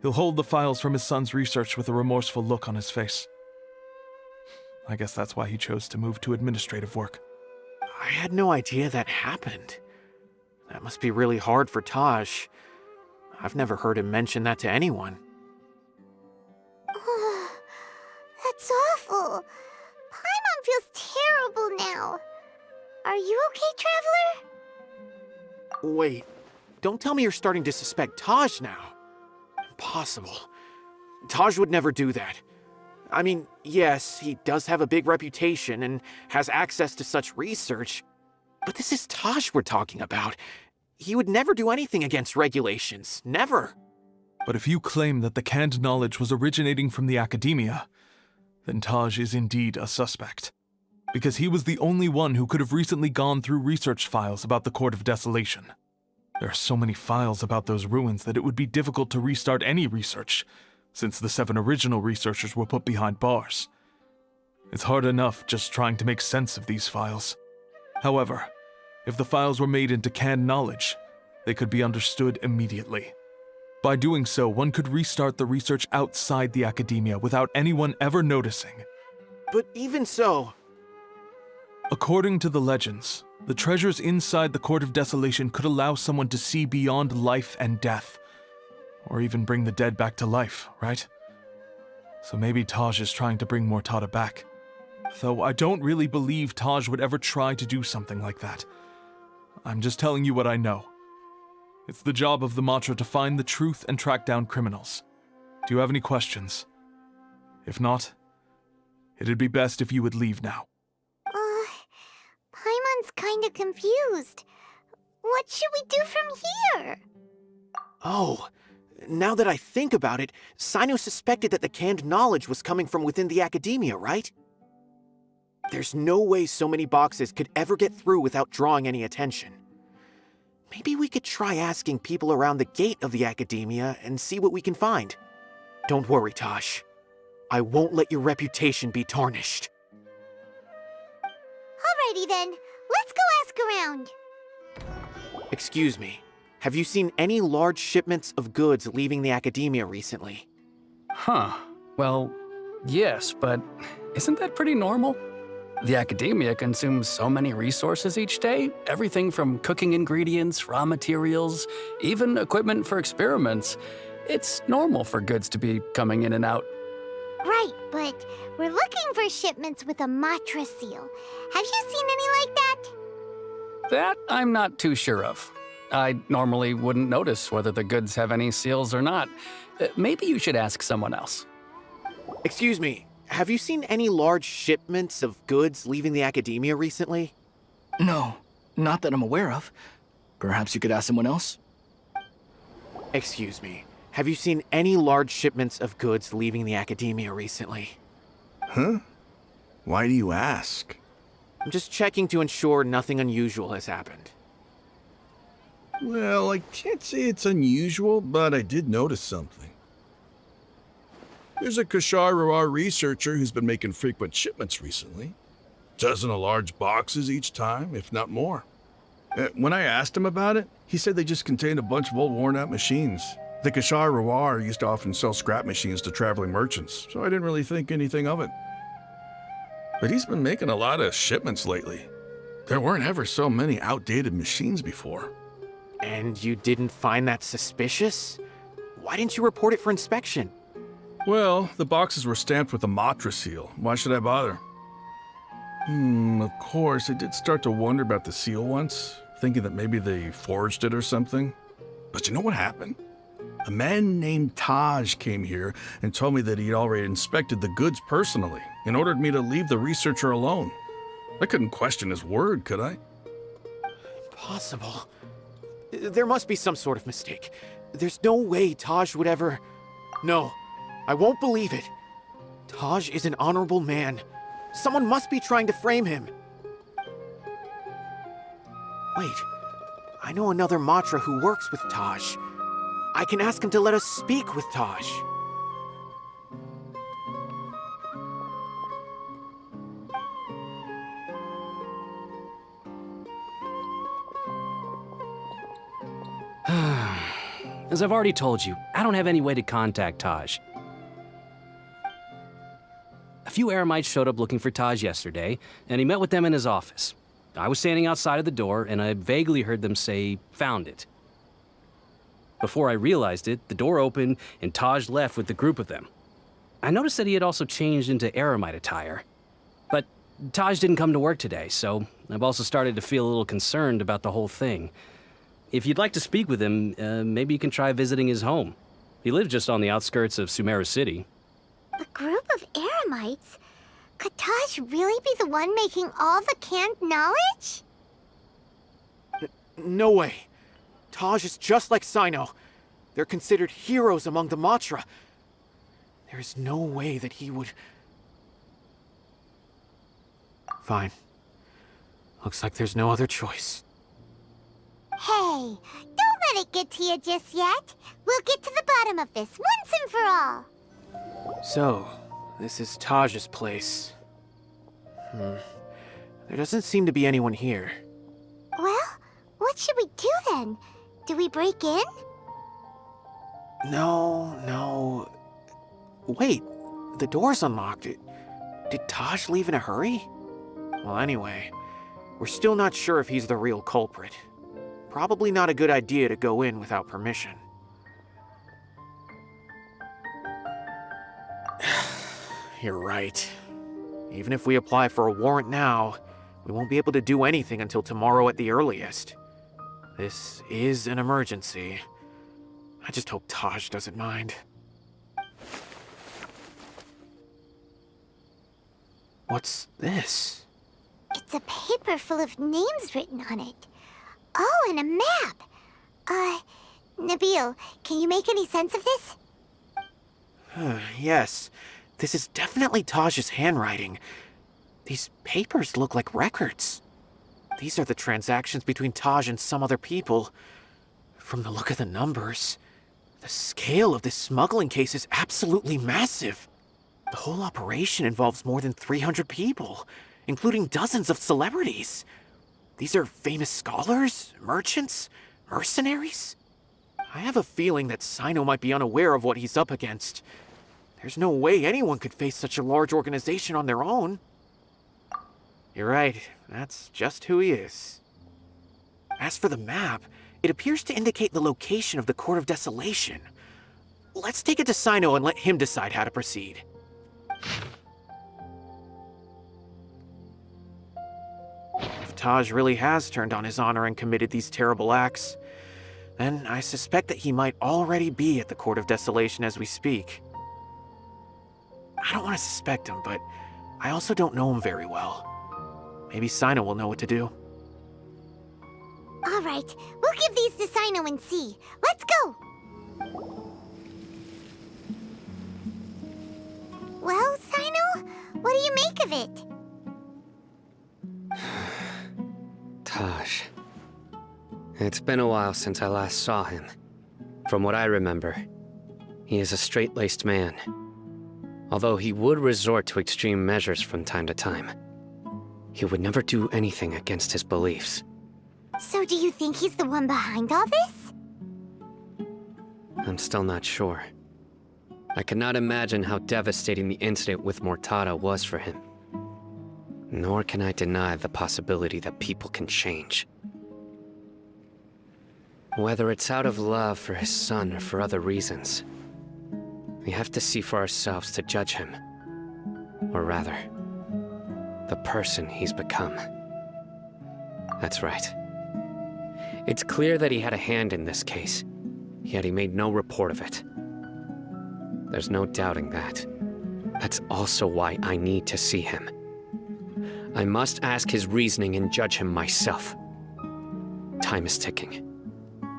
He'll hold the files from his son's research with a remorseful look on his face. I guess that's why he chose to move to administrative work. I had no idea that happened. That must be really hard for Taj. I've never heard him mention that to anyone. Oh, that's awful. Paimon feels terrible now. Are you okay, Traveler? Wait, don't tell me you're starting to suspect Taj now. Impossible. Taj would never do that. I mean, yes, he does have a big reputation and has access to such research, but this is Taj we're talking about. He would never do anything against regulations. Never. But if you claim that the canned knowledge was originating from the academia, then Taj is indeed a suspect. Because he was the only one who could have recently gone through research files about the Court of Desolation. There are so many files about those ruins that it would be difficult to restart any research, since the 7 original researchers were put behind bars. It's hard enough just trying to make sense of these files. However, if the files were made into canned knowledge, they could be understood immediately. By doing so, one could restart the research outside the academia without anyone ever noticing. But even so... According to the legends, the treasures inside the Court of Desolation could allow someone to see beyond life and death, or even bring the dead back to life, right? So maybe Taj is trying to bring Mortada back. Though I don't really believe Taj would ever try to do something like that. I'm just telling you what I know. It's the job of the Matra to find the truth and track down criminals. Do you have any questions? If not, it'd be best if you would leave now. Paimon's kinda confused. What should we do from here? Oh, now that I think about it, Cyno suspected that the canned knowledge was coming from within the academia, right? There's no way so many boxes could ever get through without drawing any attention. Maybe we could try asking people around the gate of the academia and see what we can find. Don't worry, Taj. I won't let your reputation be tarnished. Alrighty then, let's go ask around. Excuse me, have you seen any large shipments of goods leaving the academia recently? Huh. Well, yes, but isn't that pretty normal? The academia consumes so many resources each day, everything from cooking ingredients, raw materials, even equipment for experiments. It's normal for goods to be coming in and out. Right, but we're looking for shipments with a Matra seal. Have you seen any like that? That I'm not too sure of. I normally wouldn't notice whether the goods have any seals or not. Maybe you should ask someone else. Excuse me, have you seen any large shipments of goods leaving the academia recently? No, not that I'm aware of. Perhaps you could ask someone else? Excuse me, have you seen any large shipments of goods leaving the academia recently? Huh? Why do you ask? I'm just checking to ensure nothing unusual has happened. Well, I can't say it's unusual, but I did notice something. There's a Kashar researcher who's been making frequent shipments recently. Dozen of large boxes each time, if not more. When I asked him about it, he said they just contained a bunch of old worn-out machines. The Kashar used to often sell scrap machines to traveling merchants, so I didn't really think anything of it. But he's been making a lot of shipments lately. There weren't ever so many outdated machines before. And you didn't find that suspicious? Why didn't you report it for inspection? Well, the boxes were stamped with a Matra seal. Why should I bother? Of course, I did start to wonder about the seal once, thinking that maybe they forged it or something. But you know what happened? A man named Taj came here and told me that he'd already inspected the goods personally and ordered me to leave the researcher alone. I couldn't question his word, could I? Impossible. There must be some sort of mistake. There's no way Taj would ever... No, I won't believe it. Taj is an honorable man. Someone must be trying to frame him. Wait, I know another Matra who works with Taj. I can ask him to let us speak with Taj. As I've already told you, I don't have any way to contact Taj. A few Eremites showed up looking for Taj yesterday, and he met with them in his office. I was standing outside of the door, and I vaguely heard them say, "Found it." Before I realized it, the door opened, and Taj left with the group of them. I noticed that he had also changed into Eremite attire. But Taj didn't come to work today, so I've also started to feel a little concerned about the whole thing. If you'd like to speak with him, maybe you can try visiting his home. He lives just on the outskirts of Sumeru City. A group of eremites? Could Taj really be the one making all the canned knowledge? No way. Taj is just like Cyno. They're considered heroes among the Matra. There's no way that he would... Fine. Looks like there's no other choice. Hey, don't let it get to you just yet. We'll get to the bottom of this once and for all. So, this is Taj's place. There doesn't seem to be anyone here. Well, what should we do then? Do we break in? No. Wait, the door's unlocked. Did Taj leave in a hurry? Well, anyway, we're still not sure if he's the real culprit. Probably not a good idea to go in without permission. You're right. Even if we apply for a warrant now, we won't be able to do anything until tomorrow at the earliest. This is an emergency. I just hope Taj doesn't mind. What's this? It's a paper full of names written on it. Oh, and a map. Nabil, can you make any sense of this? Yes, this is definitely Taj's handwriting. These papers look like records. These are the transactions between Taj and some other people. From the look of the numbers, the scale of this smuggling case is absolutely massive. The whole operation involves more than 300 people, including dozens of celebrities. These are famous scholars, merchants, mercenaries. I have a feeling that Cyno might be unaware of what he's up against. There's no way anyone could face such a large organization on their own. You're right, that's just who he is. As for the map, it appears to indicate the location of the Court of Desolation. Let's take it to Cyno and let him decide how to proceed. If Taj really has turned on his honor and committed these terrible acts, then I suspect that he might already be at the Court of Desolation as we speak. I don't want to suspect him, but I also don't know him very well. Maybe Cyno will know what to do. All right, we'll give these to Cyno and see. Let's go! Well, Cyno, what do you make of it? Taj. It's been a while since I last saw him. From what I remember, he is a straight-laced man. Although he would resort to extreme measures from time to time, he would never do anything against his beliefs. So do you think he's the one behind all this? I'm still not sure. I cannot imagine how devastating the incident with Mortada was for him. Nor can I deny the possibility that people can change. Whether it's out of love for his son or for other reasons, we have to see for ourselves to judge him. Or rather, the person he's become. That's right. It's clear that he had a hand in this case, yet he made no report of it. There's no doubting that. That's also why I need to see him. I must ask his reasoning and judge him myself. Time is ticking.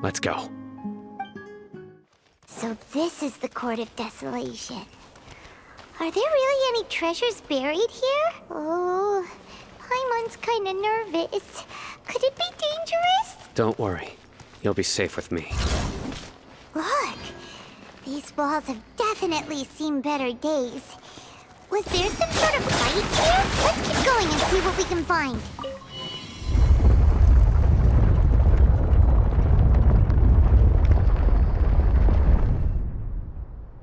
Let's go. So this is the Court of Desolation. Are there really any treasures buried here? Oh, Paimon's kinda nervous. Could it be dangerous? Don't worry. You'll be safe with me. Look, these walls have definitely seen better days. Was there some sort of fight here? Let's keep going and see what we can find.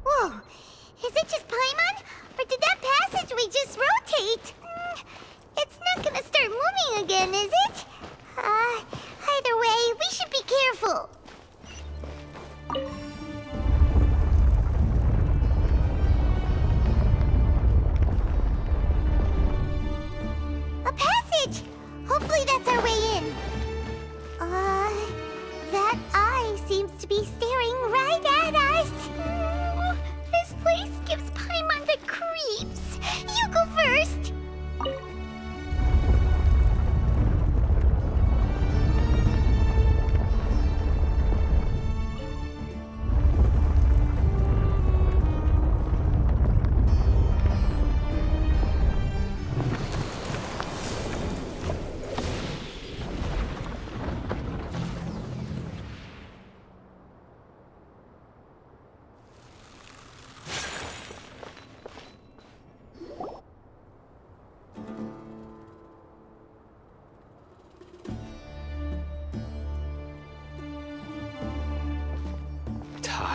Whoa, is it just Paimon? Or did that passageway just rotate? It's not gonna start moving again, is it? Either way, we should be careful. A passage! Hopefully that's our way in.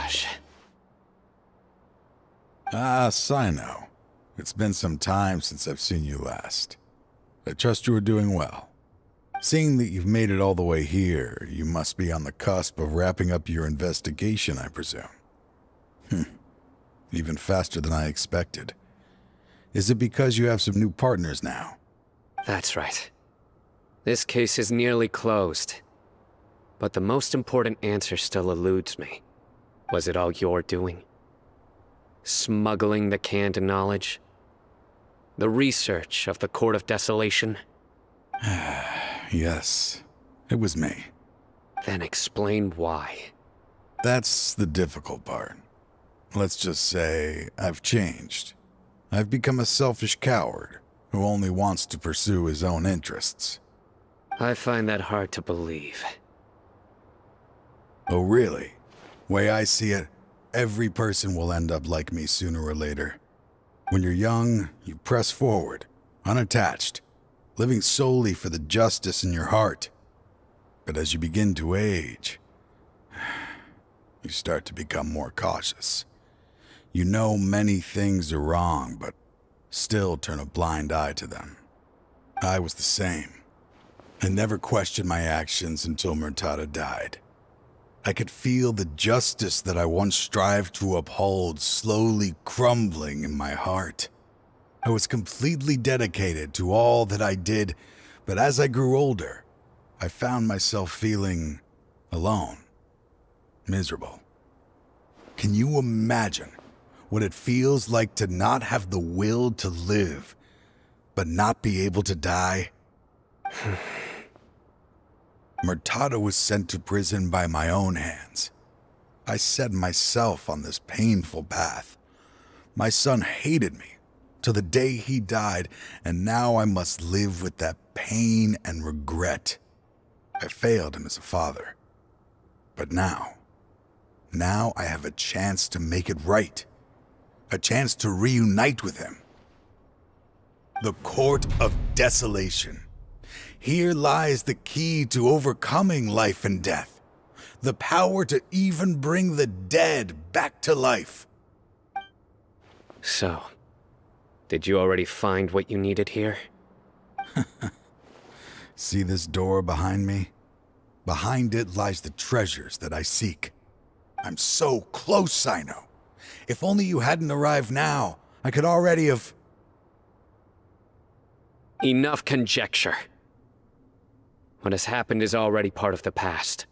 Taj. Ah, Cyno. It's been some time since I've seen you last. I trust you are doing well. Seeing that you've made it all the way here, you must be on the cusp of wrapping up your investigation, I presume. Even faster than I expected. Is it because you have some new partners now? That's right. This case is nearly closed. But the most important answer still eludes me. Was it all your doing? Smuggling the canned knowledge? The research of the Court of Desolation? Yes, it was me. Then explain why. That's the difficult part. Let's just say I've changed. I've become a selfish coward who only wants to pursue his own interests. I find that hard to believe. Oh, really? Way I see it, every person will end up like me sooner or later. When you're young, you press forward, unattached, living solely for the justice in your heart. But as you begin to age, you start to become more cautious. You know many things are wrong, but still turn a blind eye to them. I was the same. I never questioned my actions until Murtada died. I could feel the justice that I once strived to uphold slowly crumbling in my heart. I was completely dedicated to all that I did, but as I grew older, I found myself feeling alone, miserable. Can you imagine what it feels like to not have the will to live, but not be able to die? Murtada was sent to prison by my own hands. I set myself on this painful path. My son hated me till the day he died, and now I must live with that pain and regret. I failed him as a father. But now I have a chance to make it right. A chance to reunite with him. The Court of Desolation. Here lies the key to overcoming life and death. The power to even bring the dead back to life. So, did you already find what you needed here? See this door behind me? Behind it lies the treasures that I seek. I'm so close, Cyno. If only you hadn't arrived now, I could already have... Enough conjecture. What has happened is already part of the past.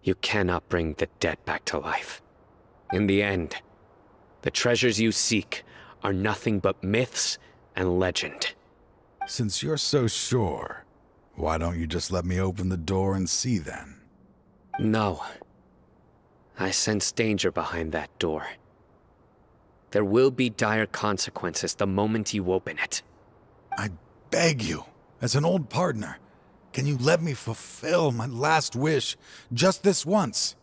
You cannot bring the dead back to life. In the end, the treasures you seek are nothing but myths and legend. Since you're so sure, why don't you just let me open the door and see then? No. I sense danger behind that door. There will be dire consequences the moment you open it. I beg you, as an old partner, can you let me fulfill my last wish just this once?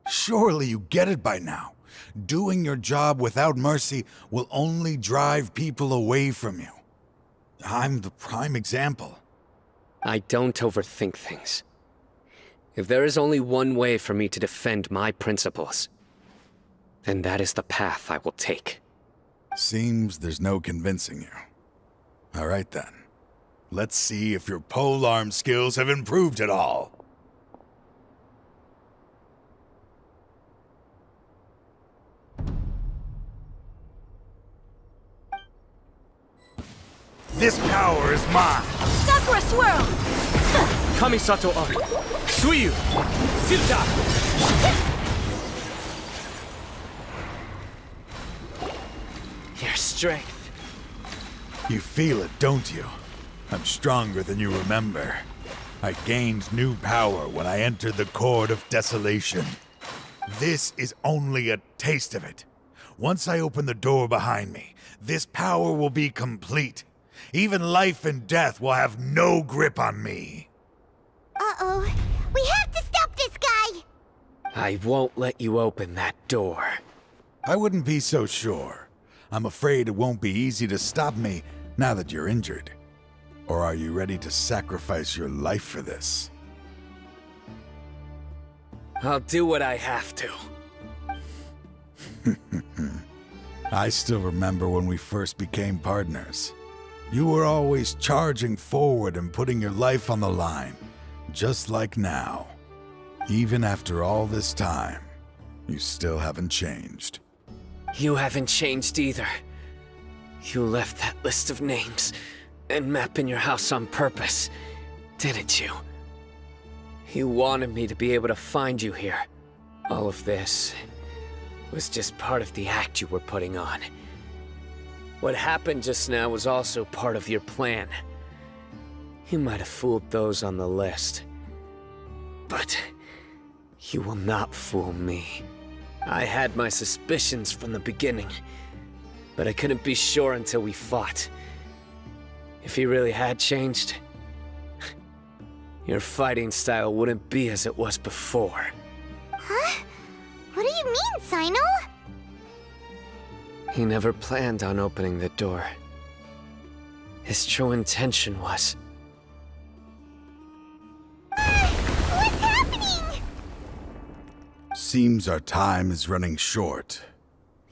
Surely you get it by now. Doing your job without mercy will only drive people away from you. I'm the prime example. I don't overthink things. If there is only one way for me to defend my principles, then that is the path I will take. Seems there's no convincing you. All right then. Let's see if your polearm skills have improved at all. This power is mine! Sakura Swirl! Kamisato Art. Suiyu. Filta. Your strength. You feel it, don't you? I'm stronger than you remember. I gained new power when I entered the Court of Desolation. This is only a taste of it. Once I open the door behind me, this power will be complete. Even life and death will have no grip on me. Uh-oh. We have to stop this guy! I won't let you open that door. I wouldn't be so sure. I'm afraid it won't be easy to stop me now that you're injured. Or are you ready to sacrifice your life for this? I'll do what I have to. I still remember when we first became partners. You were always charging forward and putting your life on the line, just like now. Even after all this time, you still haven't changed. You haven't changed either. You left that list of names and map in your house on purpose, didn't you? You wanted me to be able to find you here. All of this was just part of the act you were putting on. What happened just now was also part of your plan. You might have fooled those on the list, but you will not fool me. I had my suspicions from the beginning, but I couldn't be sure until we fought. If you really had changed, your fighting style wouldn't be as it was before. Huh? What do you mean, Cyno? He never planned on opening the door. His true intention was... What's happening? Seems our time is running short.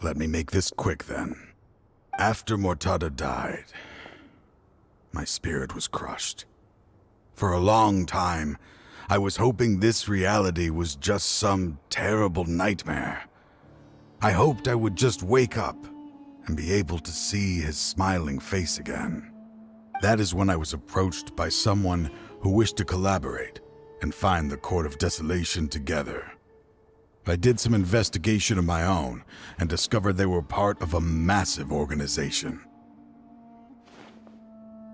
Let me make this quick then. After Mortada died, my spirit was crushed. For a long time, I was hoping this reality was just some terrible nightmare. I hoped I would just wake up and be able to see his smiling face again. That is when I was approached by someone who wished to collaborate and find the Court of Desolation together. I did some investigation of my own and discovered they were part of a massive organization.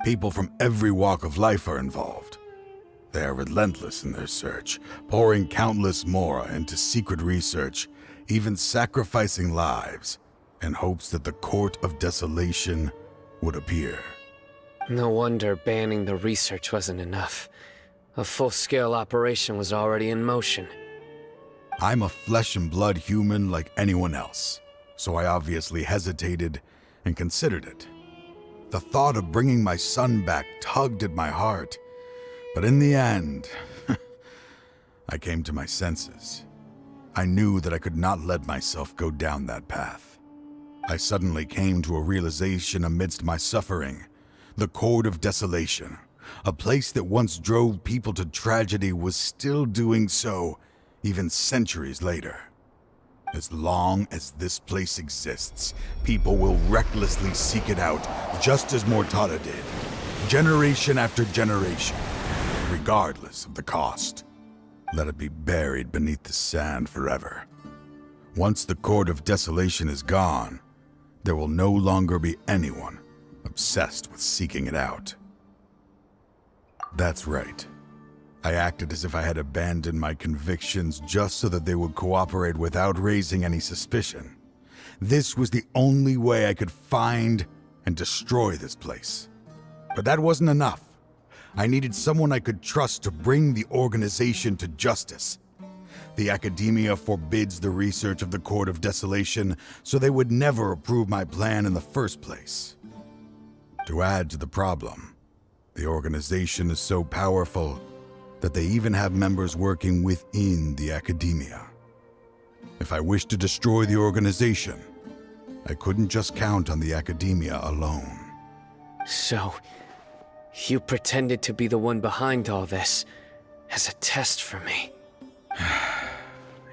People from every walk of life are involved. They are relentless in their search, pouring countless mora into secret research, even sacrificing lives in hopes that the Court of Desolation would appear. No wonder banning the research wasn't enough. A full-scale operation was already in motion. I'm a flesh and blood human like anyone else, so I obviously hesitated and considered it. The thought of bringing my son back tugged at my heart, but in the end, I came to my senses. I knew that I could not let myself go down that path. I suddenly came to a realization amidst my suffering. The Court of Desolation, a place that once drove people to tragedy, was still doing so, even centuries later. As long as this place exists, people will recklessly seek it out, just as Mortada did, generation after generation, regardless of the cost. Let it be buried beneath the sand forever. Once the Court of Desolation is gone, there will no longer be anyone obsessed with seeking it out. That's right. I acted as if I had abandoned my convictions just so that they would cooperate without raising any suspicion. This was the only way I could find and destroy this place. But that wasn't enough. I needed someone I could trust to bring the organization to justice. The Academia forbids the research of the Court of Desolation, so they would never approve my plan in the first place. To add to the problem, the organization is so powerful that they even have members working within the Academia. If I wished to destroy the organization, I couldn't just count on the Academia alone. So, you pretended to be the one behind all this, as a test for me.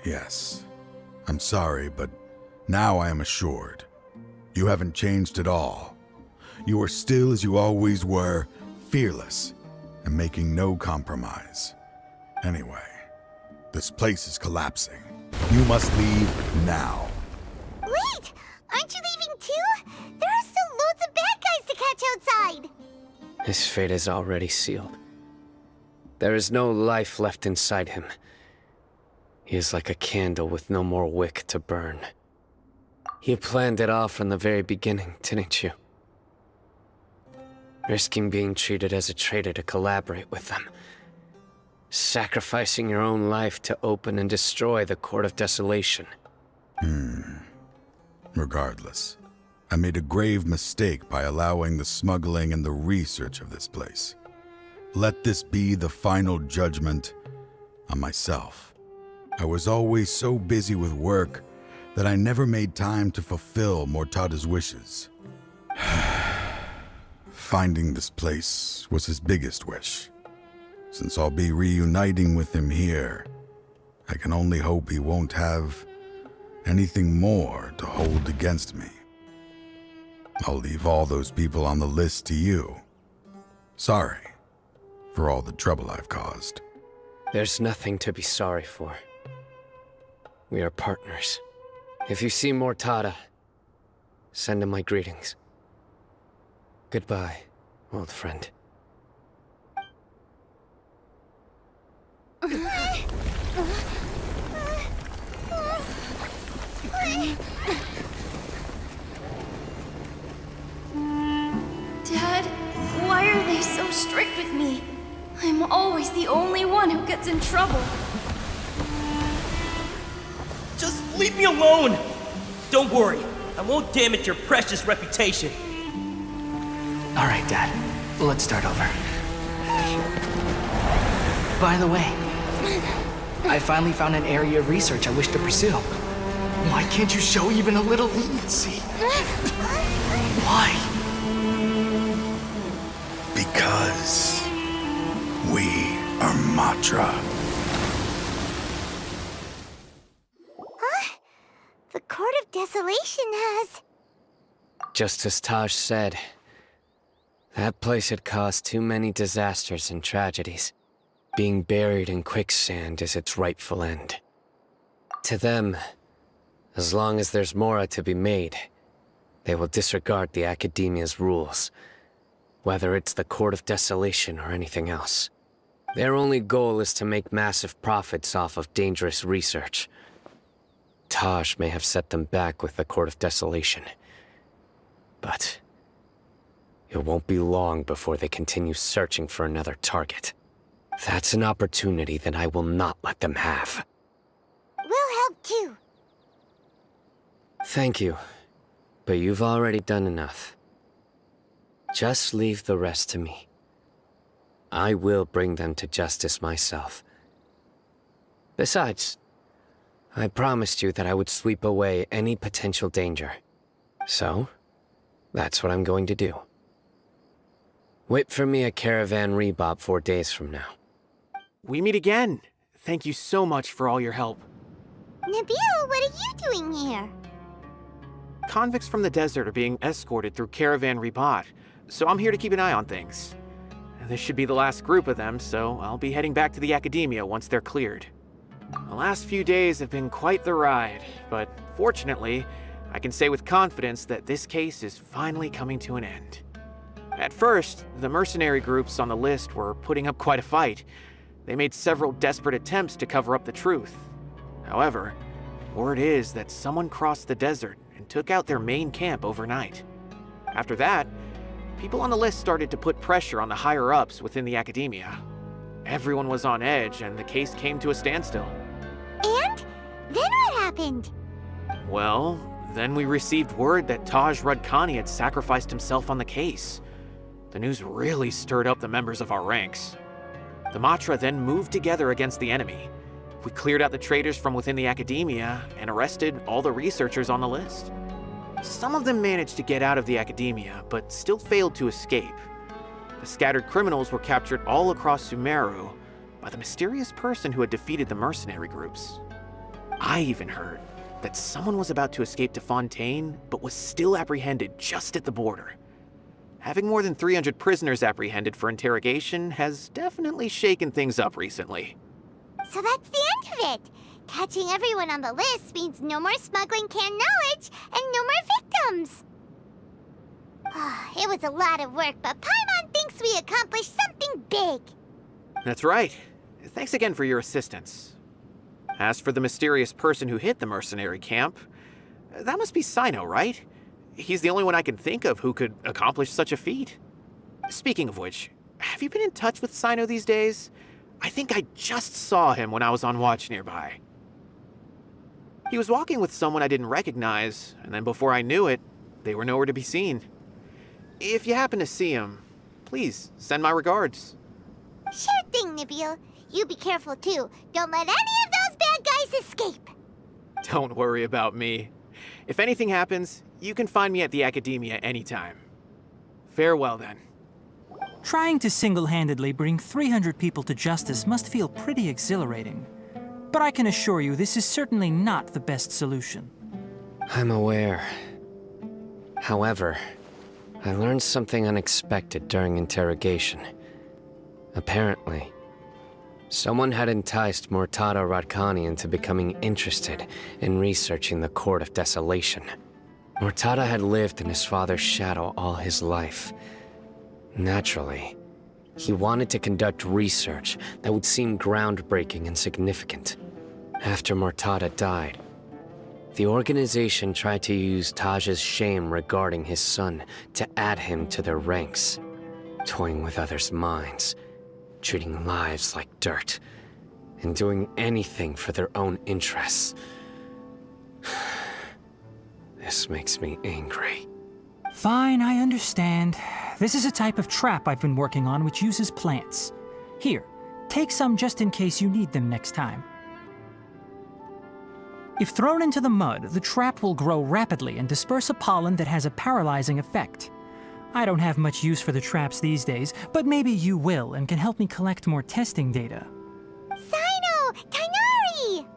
Yes. I'm sorry, but now I am assured. You haven't changed at all. You are still as you always were, fearless, and making no compromise. Anyway, this place is collapsing. You must leave now. Wait! Aren't you leaving too? There are still loads of bad guys to catch outside! His fate is already sealed. There is no life left inside him. He is like a candle with no more wick to burn. You planned it all from the very beginning, didn't you? Risking being treated as a traitor to collaborate with them. Sacrificing your own life to open and destroy the Court of Desolation. Regardless, I made a grave mistake by allowing the smuggling and the research of this place. Let this be the final judgment on myself. I was always so busy with work that I never made time to fulfill Mortada's wishes. Finding this place was his biggest wish. Since I'll be reuniting with him here, I can only hope he won't have anything more to hold against me. I'll leave all those people on the list to you. Sorry for all the trouble I've caused. There's nothing to be sorry for. We are partners. If you see Mortada, send him my greetings. Goodbye, old friend. Dad, why are they so strict with me? I'm always the only one who gets in trouble. Just leave me alone! Don't worry, I won't damage your precious reputation. Alright, Dad. Let's start over. By the way, I finally found an area of research I wish to pursue. Why can't you show even a little leniency? Why? Because we are Matra. Huh? The Court of Desolation has... Just as Taj said, that place had caused too many disasters and tragedies. Being buried in quicksand is its rightful end. To them, as long as there's Mora to be made, they will disregard the Academia's rules, whether it's the Court of Desolation or anything else. Their only goal is to make massive profits off of dangerous research. Taj may have set them back with the Court of Desolation, but it won't be long before they continue searching for another target. That's an opportunity that I will not let them have. We'll help too. Thank you, but you've already done enough. Just leave the rest to me. I will bring them to justice myself. Besides, I promised you that I would sweep away any potential danger. So, that's what I'm going to do. Wait for me at Caravan Rebop 4 days from now. We meet again. Thank you so much for all your help. Nabil, what are you doing here? Convicts from the desert are being escorted through Caravan Rebot, so I'm here to keep an eye on things. This should be the last group of them, so I'll be heading back to the Academia once they're cleared. The last few days have been quite the ride, but fortunately, I can say with confidence that this case is finally coming to an end. At first, the mercenary groups on the list were putting up quite a fight. They made several desperate attempts to cover up the truth. However, word is that someone crossed the desert and took out their main camp overnight. After that, people on the list started to put pressure on the higher-ups within the Academia. Everyone was on edge, and the case came to a standstill. And? Then what happened? Well, then we received word that Taj Rudkani had sacrificed himself on the case. The news really stirred up the members of our ranks. The Matra then moved together against the enemy. We cleared out the traitors from within the Academia and arrested all the researchers on the list. Some of them managed to get out of the Academia, but still failed to escape. The scattered criminals were captured all across Sumeru by the mysterious person who had defeated the mercenary groups. I even heard that someone was about to escape to Fontaine, but was still apprehended just at the border. Having more than 300 prisoners apprehended for interrogation has definitely shaken things up recently. So that's the end of it. Catching everyone on the list means no more smuggling canned knowledge and no more victims. It was a lot of work, but Paimon thinks we accomplished something big. That's right. Thanks again for your assistance. As for the mysterious person who hit the mercenary camp, that must be Cyno, right? He's the only one I can think of who could accomplish such a feat. Speaking of which, have you been in touch with Cyno these days? I think I just saw him when I was on watch nearby. He was walking with someone I didn't recognize, and then before I knew it, they were nowhere to be seen. If you happen to see him, please send my regards. Sure thing, Nabil. You be careful too. Don't let any of those bad guys always escape. Don't worry about me. If anything happens, you can find me at the Academia anytime. Farewell, then. Trying to single-handedly bring 300 people to justice must feel pretty exhilarating. But I can assure you this is certainly not the best solution. I'm aware. However, I learned something unexpected during interrogation. Apparently, someone had enticed Mortada Radkani into becoming interested in researching the Court of Desolation. Mortada had lived in his father's shadow all his life. Naturally, he wanted to conduct research that would seem groundbreaking and significant. After Mortada died, the organization tried to use Taj's shame regarding his son to add him to their ranks, toying with others' minds, treating lives like dirt, and doing anything for their own interests. This makes me angry. Fine, I understand. This is a type of trap I've been working on which uses plants. Here, take some just in case you need them next time. If thrown into the mud, the trap will grow rapidly and disperse a pollen that has a paralyzing effect. I don't have much use for the traps these days, but maybe you will and can help me collect more testing data. Cyno! Tighnari!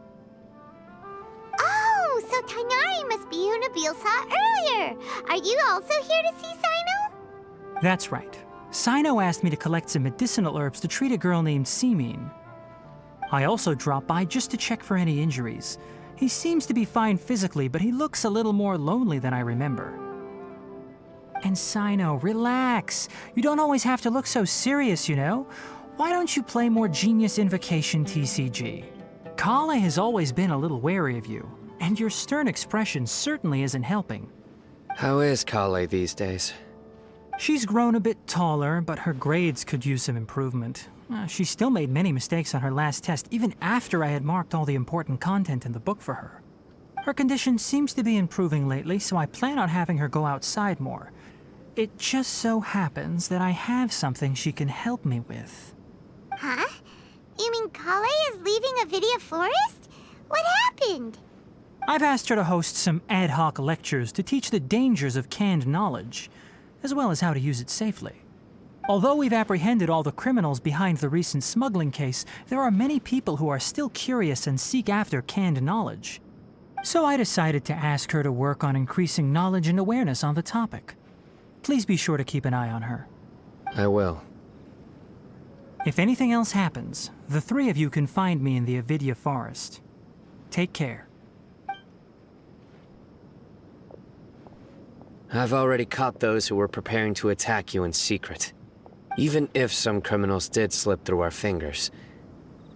Oh, so Tighnari must be who Nabil saw earlier. Are you also here to see Cyno? That's right. Cyno asked me to collect some medicinal herbs to treat a girl named Simin. I also dropped by just to check for any injuries. He seems to be fine physically, but he looks a little more lonely than I remember. And Cyno, relax. You don't always have to look so serious, you know? Why don't you play more Genius Invocation TCG? Kale has always been a little wary of you, and your stern expression certainly isn't helping. How is Kale these days? She's grown a bit taller, but her grades could use some improvement. She still made many mistakes on her last test, even after I had marked all the important content in the book for her. Her condition seems to be improving lately, so I plan on having her go outside more. It just so happens that I have something she can help me with. Huh? You mean Kale is leaving Avidia Forest? What happened? I've asked her to host some ad hoc lectures to teach the dangers of canned knowledge, as well as how to use it safely. Although we've apprehended all the criminals behind the recent smuggling case, there are many people who are still curious and seek after canned knowledge. So I decided to ask her to work on increasing knowledge and awareness on the topic. Please be sure to keep an eye on her. I will. If anything else happens, the three of you can find me in the Avidia Forest. Take care. I've already caught those who were preparing to attack you in secret. Even if some criminals did slip through our fingers,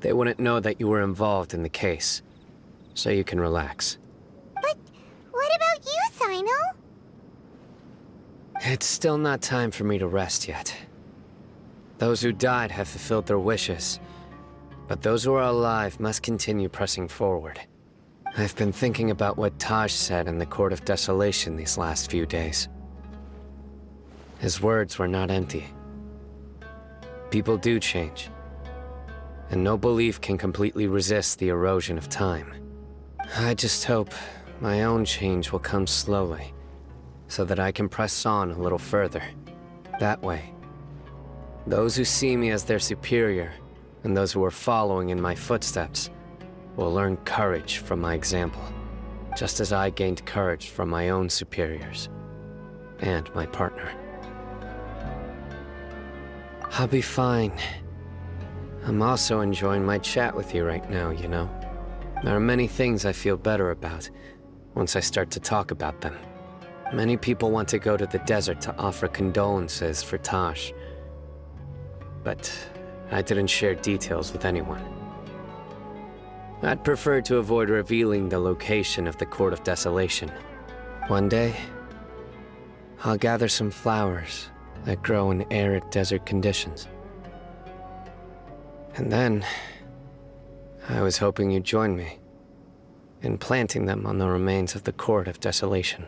they wouldn't know that you were involved in the case. So you can relax. But what about you, Cyno? It's still not time for me to rest yet. Those who died have fulfilled their wishes, but those who are alive must continue pressing forward. I've been thinking about what Taj said in the Court of Desolation these last few days. His words were not empty. People do change, and no belief can completely resist the erosion of time. I just hope my own change will come slowly, so that I can press on a little further. That way, those who see me as their superior, and those who are following in my footsteps, will learn courage from my example, just as I gained courage from my own superiors, and my partner. I'll be fine. I'm also enjoying my chat with you right now, you know? There are many things I feel better about once I start to talk about them. Many people want to go to the desert to offer condolences for Taj, but I didn't share details with anyone. I'd prefer to avoid revealing the location of the Court of Desolation. One day, I'll gather some flowers that grow in arid desert conditions. And then, I was hoping you'd join me in planting them on the remains of the Court of Desolation.